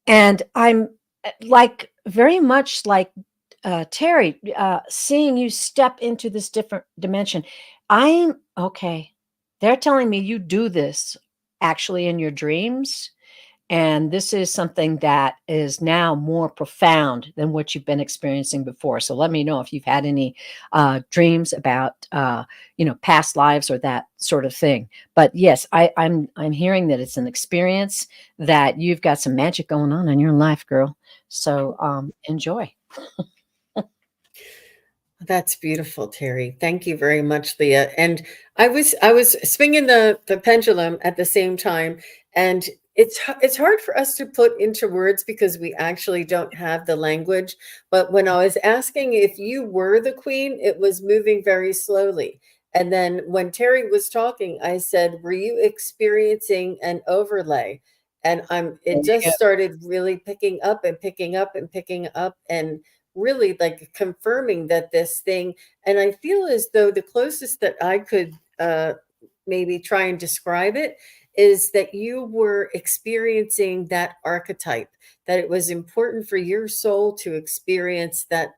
and I'm like very much like Terry, seeing you step into this different dimension. I'm okay. They're telling me you do this actually in your dreams. And this is something that is now more profound than what you've been experiencing before. So let me know if you've had any dreams about, past lives or that sort of thing. But yes, I'm hearing that it's an experience that you've got some magic going on in your life, girl. So enjoy. That's beautiful, Terry. Thank you very much, Leah. And I was swinging the pendulum at the same time, and it's hard for us to put into words because we actually don't have the language. But when I was asking if you were the queen, it was moving very slowly. And then when Terry was talking, I said, "Were you experiencing an overlay?" And There it you just go. started really picking up and picking up and picking up and really like confirming that this thing, and I feel as though the closest that I could maybe try and describe it is that you were experiencing that archetype, that it was important for your soul to experience that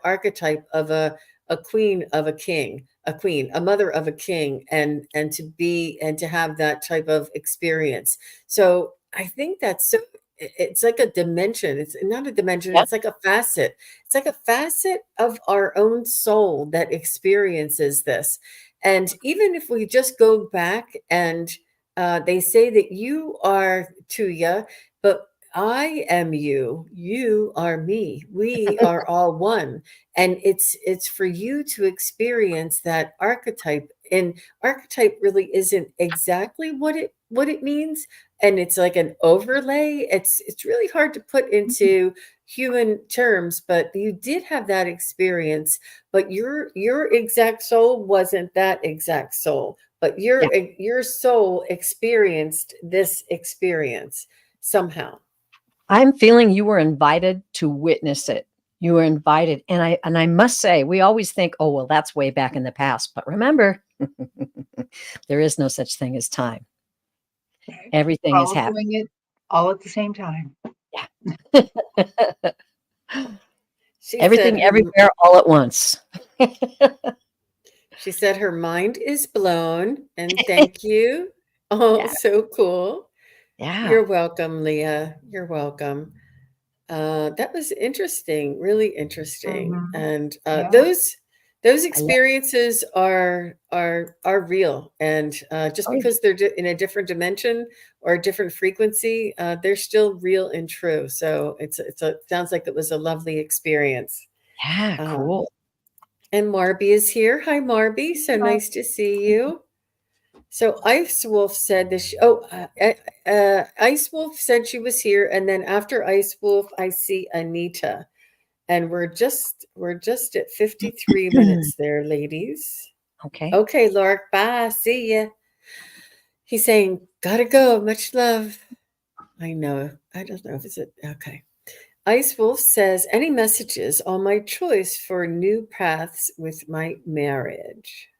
archetype of a queen of a king, a queen, a mother of a king, and to be and to have that type of experience. So I think that's so it's like a dimension. It's not a dimension, Yep. it's like a facet. It's like a facet of our own soul that experiences this. And even if we just go back and they say that you are Tuya, but I am you. You are me. We are all one. And it's for you to experience that archetype. And archetype really isn't exactly what it means, and it's like an overlay. It's really hard to put into human terms, but you did have that experience, but your exact soul wasn't that exact soul, but Yeah. your soul experienced this experience somehow. I'm feeling you were invited to witness it. You were invited. And I must say, we always think, oh, well, that's way back in the past. But remember, there is no such thing as time. Right. Everything We're is all happening. doing it all at the same time. Yeah. She said Everything her everywhere all at once. she said her mind is blown, and thank you. Oh, Yeah. so cool. Yeah. You're welcome, Leah. You're welcome. That was interesting, really interesting, Mhm. and Yeah. those I love experiences are real. And just oh, because they're in a different dimension or a different frequency, they're still real and true. So it's sounds like it was a lovely experience. yeah, Um, cool. and Marby is here. Hi, Marby. So nice to see you. So Ice Wolf said this. Ice Wolf said she was here, and then after Ice Wolf, I see Anita, and we're just at 53 minutes there, ladies. Okay. Okay, Lark. Bye. See ya. He's saying, "Gotta go. Much love." I know. I don't know if it's okay. Ice Wolf says, "Any messages on my choice for new paths with my marriage?"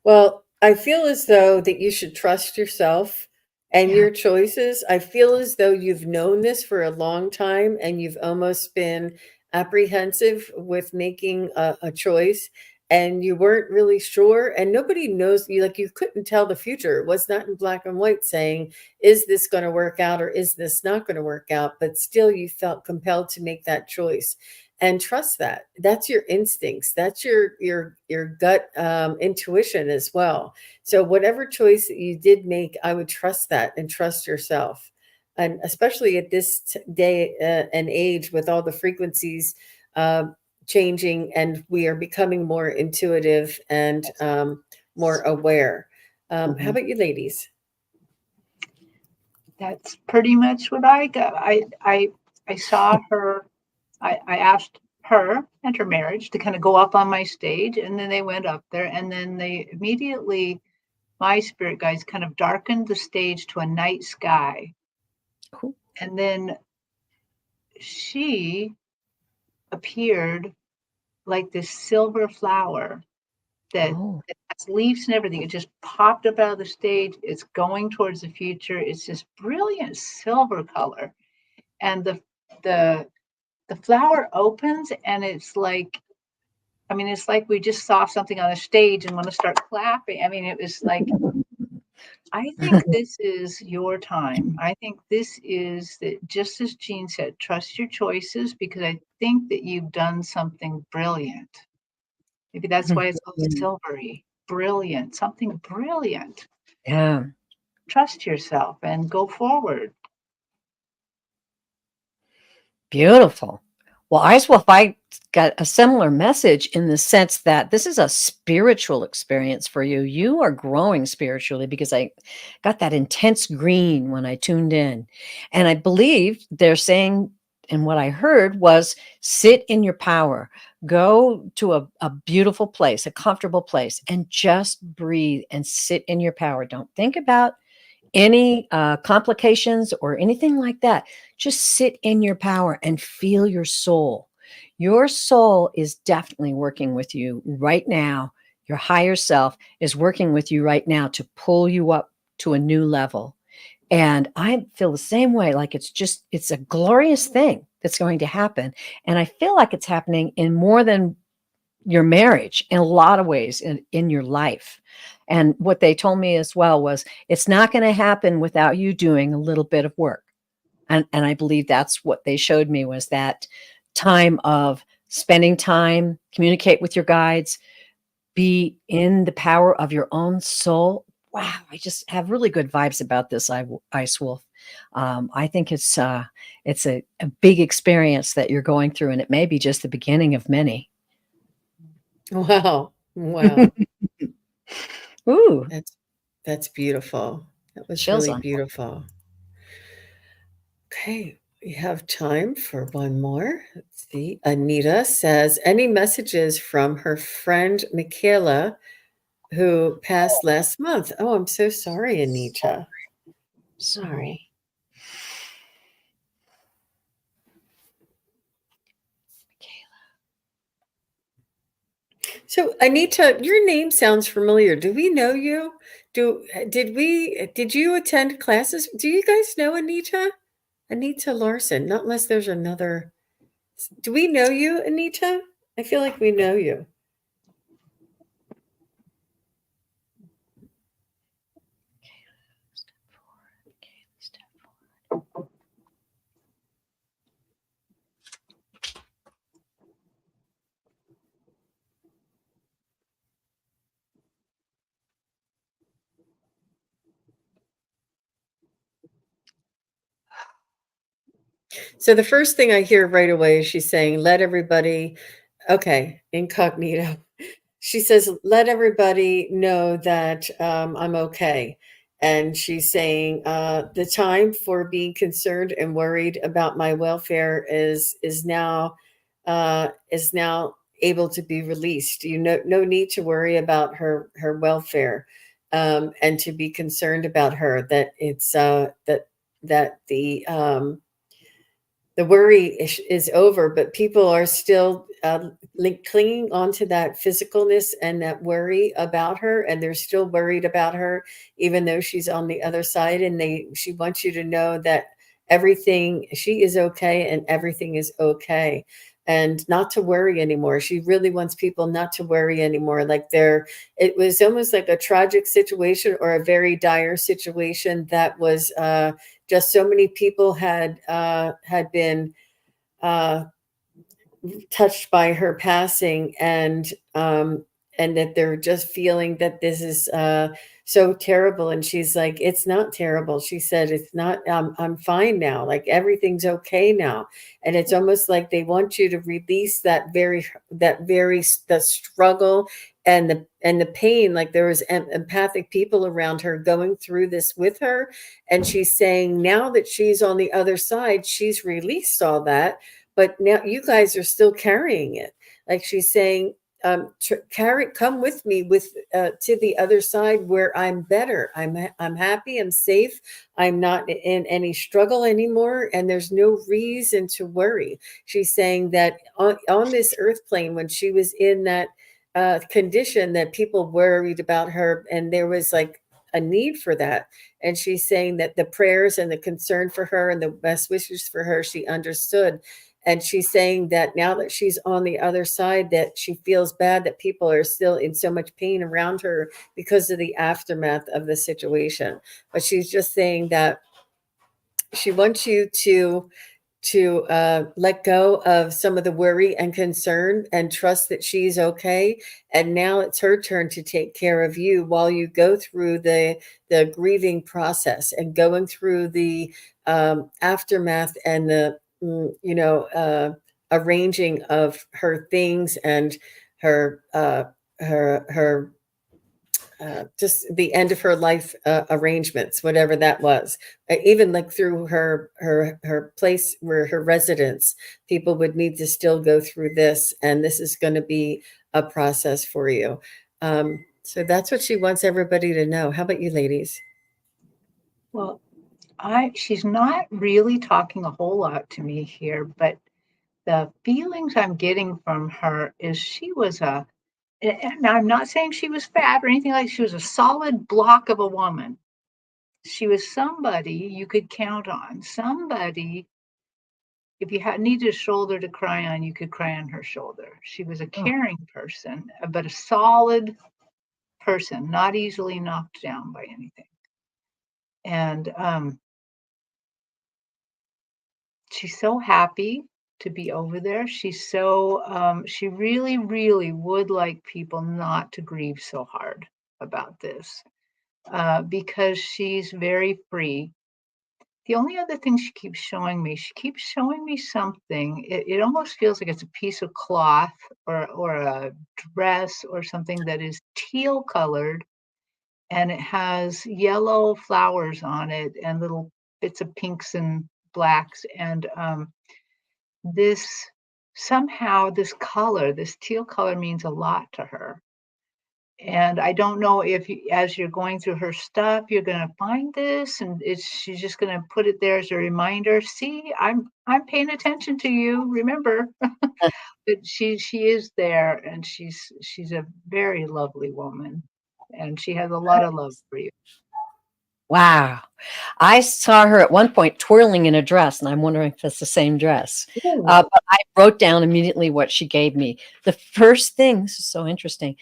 Well, I feel as though that you should trust yourself and Yeah. your choices. I feel as though you've known this for a long time and you've almost been apprehensive with making a choice, and you weren't really sure, and nobody knows you, like you couldn't tell the future. It was not in black and white saying, is this going to work out or is this not going to work out? But still you felt compelled to make that choice, and trust that that's your instincts, that's your gut intuition as well. So whatever choice that you did make, I would trust that and trust yourself. And especially at this day and age, with all the frequencies uh, changing, and we are becoming more intuitive and more aware. How Mhm. about you, ladies? That's pretty much what I got. I I saw her. I asked her and her marriage to kind of go up on my stage, and then they went up there, and then they immediately, my spirit guides kind of darkened the stage to a night sky, Cool. and then she appeared like this silver flower that Oh, has leaves and everything. It just popped up out of the stage. It's going towards the future. It's this brilliant silver color, and the the flower opens, and it's like, I mean, it's like we just saw something on the stage and want to start clapping. I mean, it was like, I think this is your time. I think this is that, just as Jean said, trust your choices, because I think that you've done something brilliant. Maybe that's why it's all silvery. Brilliant, something brilliant. yeah. Trust yourself and go forward. Beautiful. Well, Icewolf, I got a similar message in the sense that this is a spiritual experience for you. You are growing spiritually, because I got that intense green when I tuned in. And I believe they're saying, and what I heard was, sit in your power, go to a beautiful place, a comfortable place, and just breathe and sit in your power. Don't think about any complications or anything like that. Just sit in your power and feel your soul. Your soul is definitely working with you right now. Your higher self is working with you right now to pull you up to a new level. And I feel the same way. Like it's a glorious thing that's going to happen. And I feel like it's happening in more than your marriage, in a lot of ways in your life. And what they told me as well was, it's not going to happen without you doing a little bit of work. And I believe that's what they showed me, was that time of spending time, communicate with your guides, be in the power of your own soul. Wow, I just have really good vibes about this, Ice Wolf. I think it's a big experience that you're going through, and it may be just the beginning of many. Wow. Wow. Ooh, That's beautiful. That was chills really on. beautiful. Okay, we have time for one more. Let's see. Anita says, any messages from her friend Michaela, who passed last month? Oh, I'm so sorry, Anita. Sorry. So, Anita, your name sounds familiar. Do we know you? Did you attend classes? Do you guys know Anita? Anita Larson, not unless there's another. Do we know you, Anita? I feel like we know you. So the first thing I hear right away is she's saying, let everybody, okay, incognito. She says, let everybody know that I'm okay. And she's saying, the time for being concerned and worried about my welfare is now able to be released. You know, no need to worry about her welfare, and to be concerned about her. That it's that the worry is over, but people are still clinging onto that physicalness and that worry about her, and they're still worried about her, even though she's on the other side. And she wants you to know that she is okay, and everything is okay, and not to worry anymore. She really wants people not to worry anymore. It was almost like a tragic situation, or a very dire situation that was. Just so many people had been touched by her passing, and that they're just feeling that this is so terrible. And she's like, it's not terrible. She said, it's not. I'm fine now. Like, everything's okay now. And it's almost like they want you to release that struggle and the pain, like there was empathic people around her going through this with her. And she's saying now that she's on the other side, she's released all that, but now you guys are still carrying it. Like she's saying, come with me to the other side where I'm better. I'm happy. I'm safe. I'm not in any struggle anymore. And there's no reason to worry. She's saying that on this earth plane, when she was in that condition, that people worried about her, and there was like a need for that. And she's saying that the prayers and the concern for her and the best wishes for her, she understood. And she's saying that now that she's on the other side, that she feels bad that people are still in so much pain around her because of the aftermath of the situation. But she's just saying that she wants you to let go of some of the worry and concern and trust that she's okay. And now it's her turn to take care of you while you go through the grieving process and going through the aftermath and the arranging of her things and her just the end of her life arrangements, whatever that was. Even like through her place where her residence, people would need to still go through this, and this is going to be a process for you. So that's what she wants everybody to know. How about you, ladies? Well, she's not really talking a whole lot to me here, but the feelings I'm getting from her is she was and I'm not saying she was fat or anything like. She was a solid block of a woman. She was somebody you could count on. Somebody, if you needed a shoulder to cry on, you could cry on her shoulder. She was a Oh, caring person, but a solid person, not easily knocked down by anything. And she's so happy to be over there. She's so she really, really would like people not to grieve so hard about this because she's very free. The only other thing she keeps showing me something. It almost feels like it's a piece of cloth or a dress or something that is teal colored, and it has yellow flowers on it and little bits of pinks and blacks. And this somehow this color, this teal color, means a lot to her. And I don't know if as you're going through her stuff, you're going to find this, and she's just going to put it there as a reminder. See, I'm paying attention to you. Remember, but she is there, and she's a very lovely woman, and she has a lot of love for you. wow. I saw her at one point twirling in a dress, and I'm wondering if it's the same dress. Ooh. But I wrote down immediately what she gave me. The first thing, this is so interesting.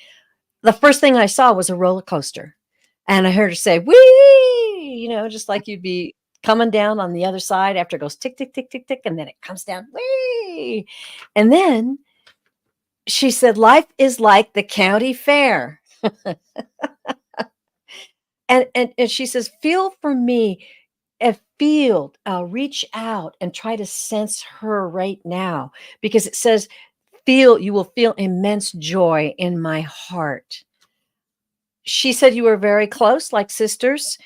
The first thing I saw was a roller coaster, and I heard her say, "Wee!" Just like you'd be coming down on the other side after it goes tick, tick, tick, tick, tick, and then it comes down, "Wee!" And then she said, "Life is like the county fair." And she says, "Feel for me, reach out and try to sense her right now, because it says, you will feel immense joy in my heart." She said you were very close, like sisters.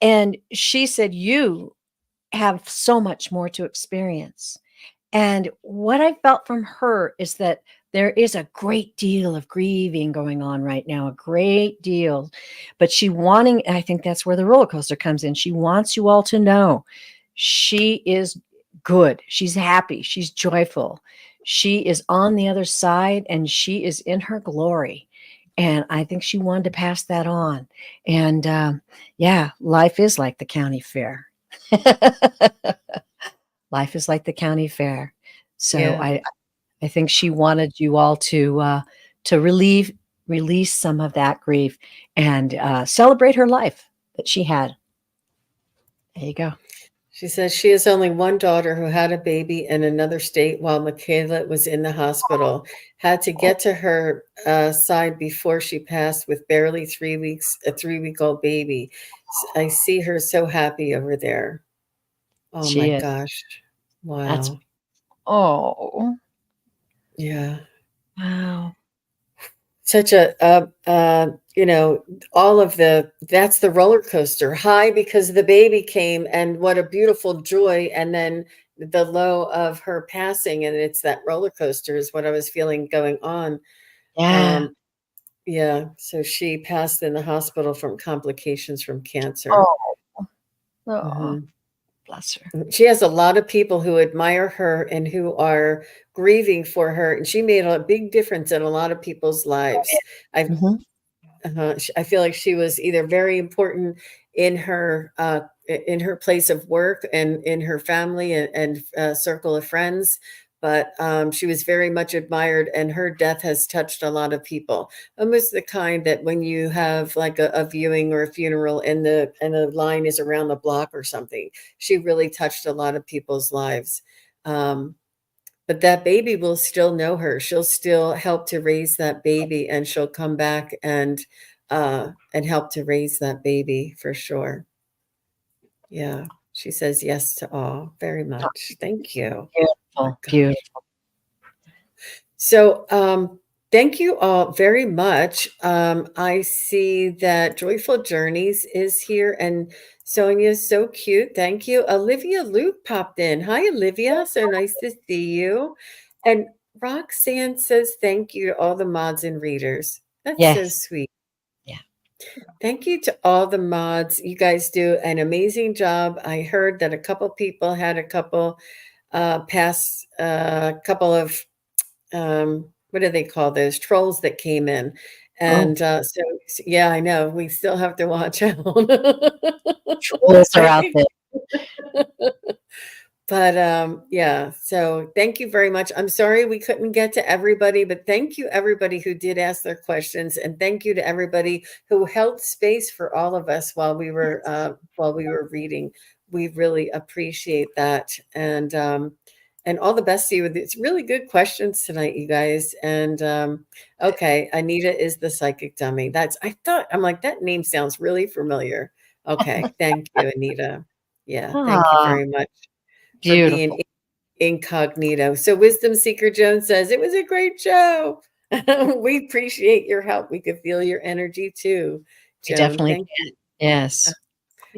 And she said you have so much more to experience. And what I felt from her is that there is a great deal of grieving going on right now, a great deal. But I think that's where the roller coaster comes in. She wants you all to know she is good. She's happy. She's joyful. She is on the other side and she is in her glory. And I think she wanted to pass that on. And yeah, life is like the county fair. Life is like the county fair. So Yeah. I think she wanted you all to release some of that grief and celebrate her life that she had. There you go. She says she has only one daughter who had a baby in another state while Michaela was in the hospital. Had to get to her side before she passed with barely 3 weeks, a 3-week-old baby. I see her so happy over there. Oh my She is. gosh. That's Wow. oh Yeah. wow. such you know, all of that's the roller coaster. High because the baby came and what a beautiful joy, and then the low of her passing, and it's that roller coaster is what I was feeling going on. Yeah. Yeah, so she passed in the hospital from complications from cancer. Oh, oh, Mhm. bless her. She has a lot of people who admire her and who are grieving for her, and she made a big difference in a lot of people's lives. I Mhm. I feel like she was either very important in her place of work and in her family and circle of friends, but she was very much admired, and her death has touched a lot of people. Almost the kind that when you have like a viewing or a funeral and the line is around the block or something, she really touched a lot of people's lives. Um, but that baby will still know her. She'll still help to raise that baby, and she'll come back and help to raise that baby for sure. Yeah. She says yes to all very much. Thank you. My Beautiful, God. beautiful. So, thank you all very much. I see that Joyful Journeys is here, and Sonia's so cute. Thank you. Olivia Luke popped in. Hi, Olivia. So nice to see you. And Roxanne says thank you to all the mods and readers. That's so Yes. sweet. Yeah. Thank you to all the mods. You guys do an amazing job. I heard that a couple people had a couple past couple of what do they call those trolls that came in? Oh, And yeah, I know we still have to watch out. trolls are I out think there. but yeah, so thank you very much. I'm sorry we couldn't get to everybody, but thank you everybody who did ask their questions, and thank you to everybody who held space for all of us while we were reading. We really appreciate that, and all the best to you. It's really good questions tonight, you guys. And okay, Anita is the psychic dummy. I'm like, that name sounds really familiar. Okay, thank you, Anita. Yeah, thank you Ah, very much for being beautiful. incognito. So Wisdom Seeker Jones says it was a great show. We appreciate your help. We could feel your energy too, We Joan. definitely Thank can. you. Yes.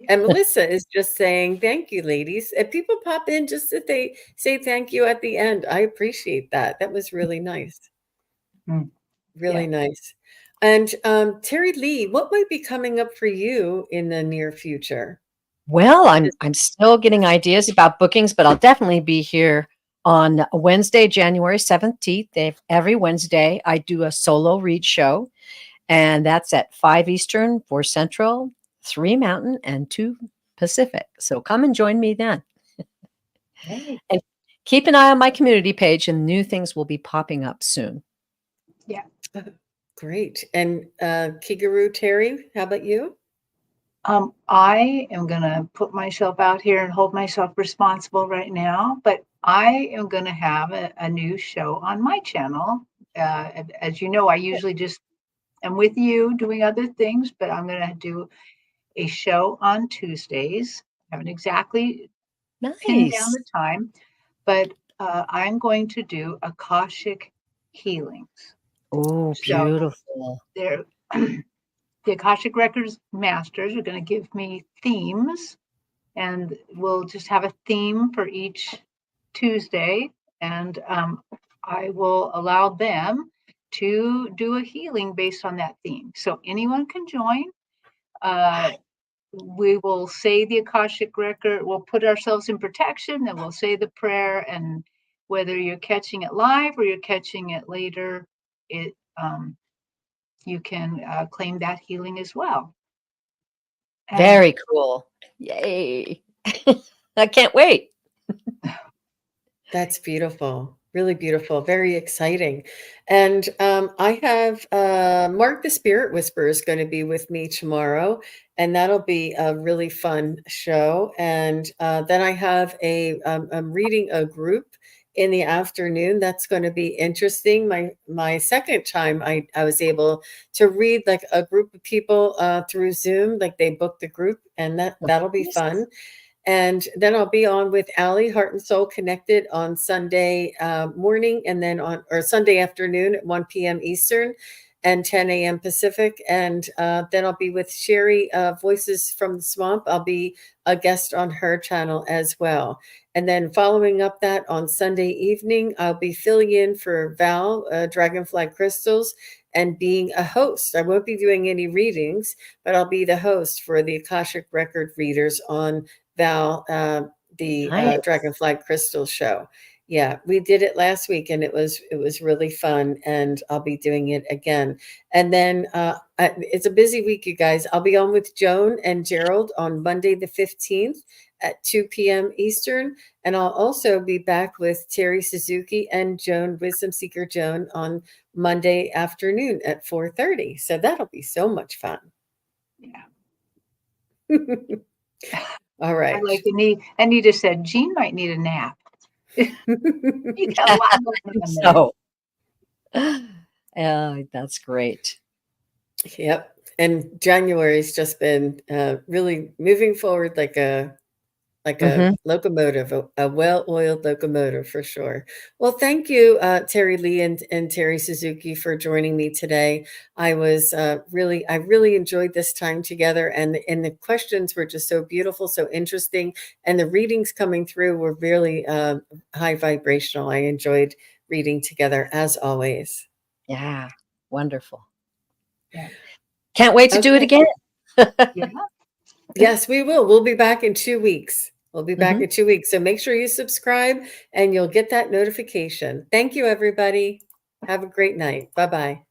And Melissa is just saying thank you, ladies. And people pop in just that they say thank you at the end. I appreciate that. That was really nice. Mm, Really yeah. nice. And Terry Lee, what might be coming up for you in the near future? Well, I'm still getting ideas about bookings, but I'll definitely be here on Wednesday, January 17th. Every Wednesday, I do a solo read show, and that's at 5 Eastern, 4 Central, 3 Mountain, and 2 Pacific. So come and join me then. Hey. And keep an eye on my community page, and new things will be popping up soon. Yeah. Great. And Kigaru, Terry, how about you? I am going to put myself out here and hold myself responsible right now, but I am going to have a new show on my channel. As you know, I usually just am with you doing other things, but I'm going to do a show on Tuesdays. I haven't exactly pinned down Nice. the time, but I'm going to do Akashic healings. Oh, So beautiful. there, the Akashic Records masters are going to give me themes, and we'll just have a theme for each Tuesday, and I will allow them to do a healing based on that theme. So anyone can join. Uh, we will say the Akashic record, we'll put ourselves in protection, and we'll say the prayer. And whether you're catching it live or you're catching it later, it you can claim that healing as well. And Very cool. Yay. I can't wait. That's beautiful. Really beautiful. Very exciting. And I have Mark the Spirit Whisperer is going to be with me tomorrow, and that'll be a really fun show. And then I have I'm reading a group in the afternoon. That's going to be interesting. My second time I was able to read like a group of people through Zoom, like they booked the group, and that'll be fun. And then I'll be on with Allie, Heart and Soul Connected, on Sunday morning, and then or Sunday afternoon at 1 p.m. Eastern. and 10 a.m. Pacific. And then I'll be with Sherry, Voices from the Swamp. I'll be a guest on her channel as well. And then following up that on Sunday evening, I'll be filling in for Val, Dragonfly Crystals, and being a host. I won't be doing any readings, but I'll be the host for the Akashic Record readers on Val, the Nice. Dragonfly Crystal show. Yeah, we did it last week and it was really fun, and I'll be doing it again. And then it's a busy week, you guys. I'll be on with Joan and Gerald on Monday the 15th at 2 p.m. Eastern. And I'll also be back with Terri Suzuki and Joan, Wisdom Seeker Joan, on Monday afternoon at 4:30. So that'll be so much fun. Yeah. All right. I like Anita said, Jean might need a nap. You got a lot going on there. That's great. Yep. And January's just been really moving forward like a locomotive, a well-oiled locomotive for sure. Well, thank you, Terri Lee and Terri Suzuki, for joining me today. I really enjoyed this time together, and the questions were just so beautiful, so interesting, and the readings coming through were really high vibrational. I enjoyed reading together as always. Yeah, wonderful. Yeah. Can't wait to do it again. Yeah. Yes, we will. We'll be back in 2 weeks. We'll be back in 2 weeks. So make sure you subscribe and you'll get that notification. Thank you, everybody. Have a great night. Bye-bye.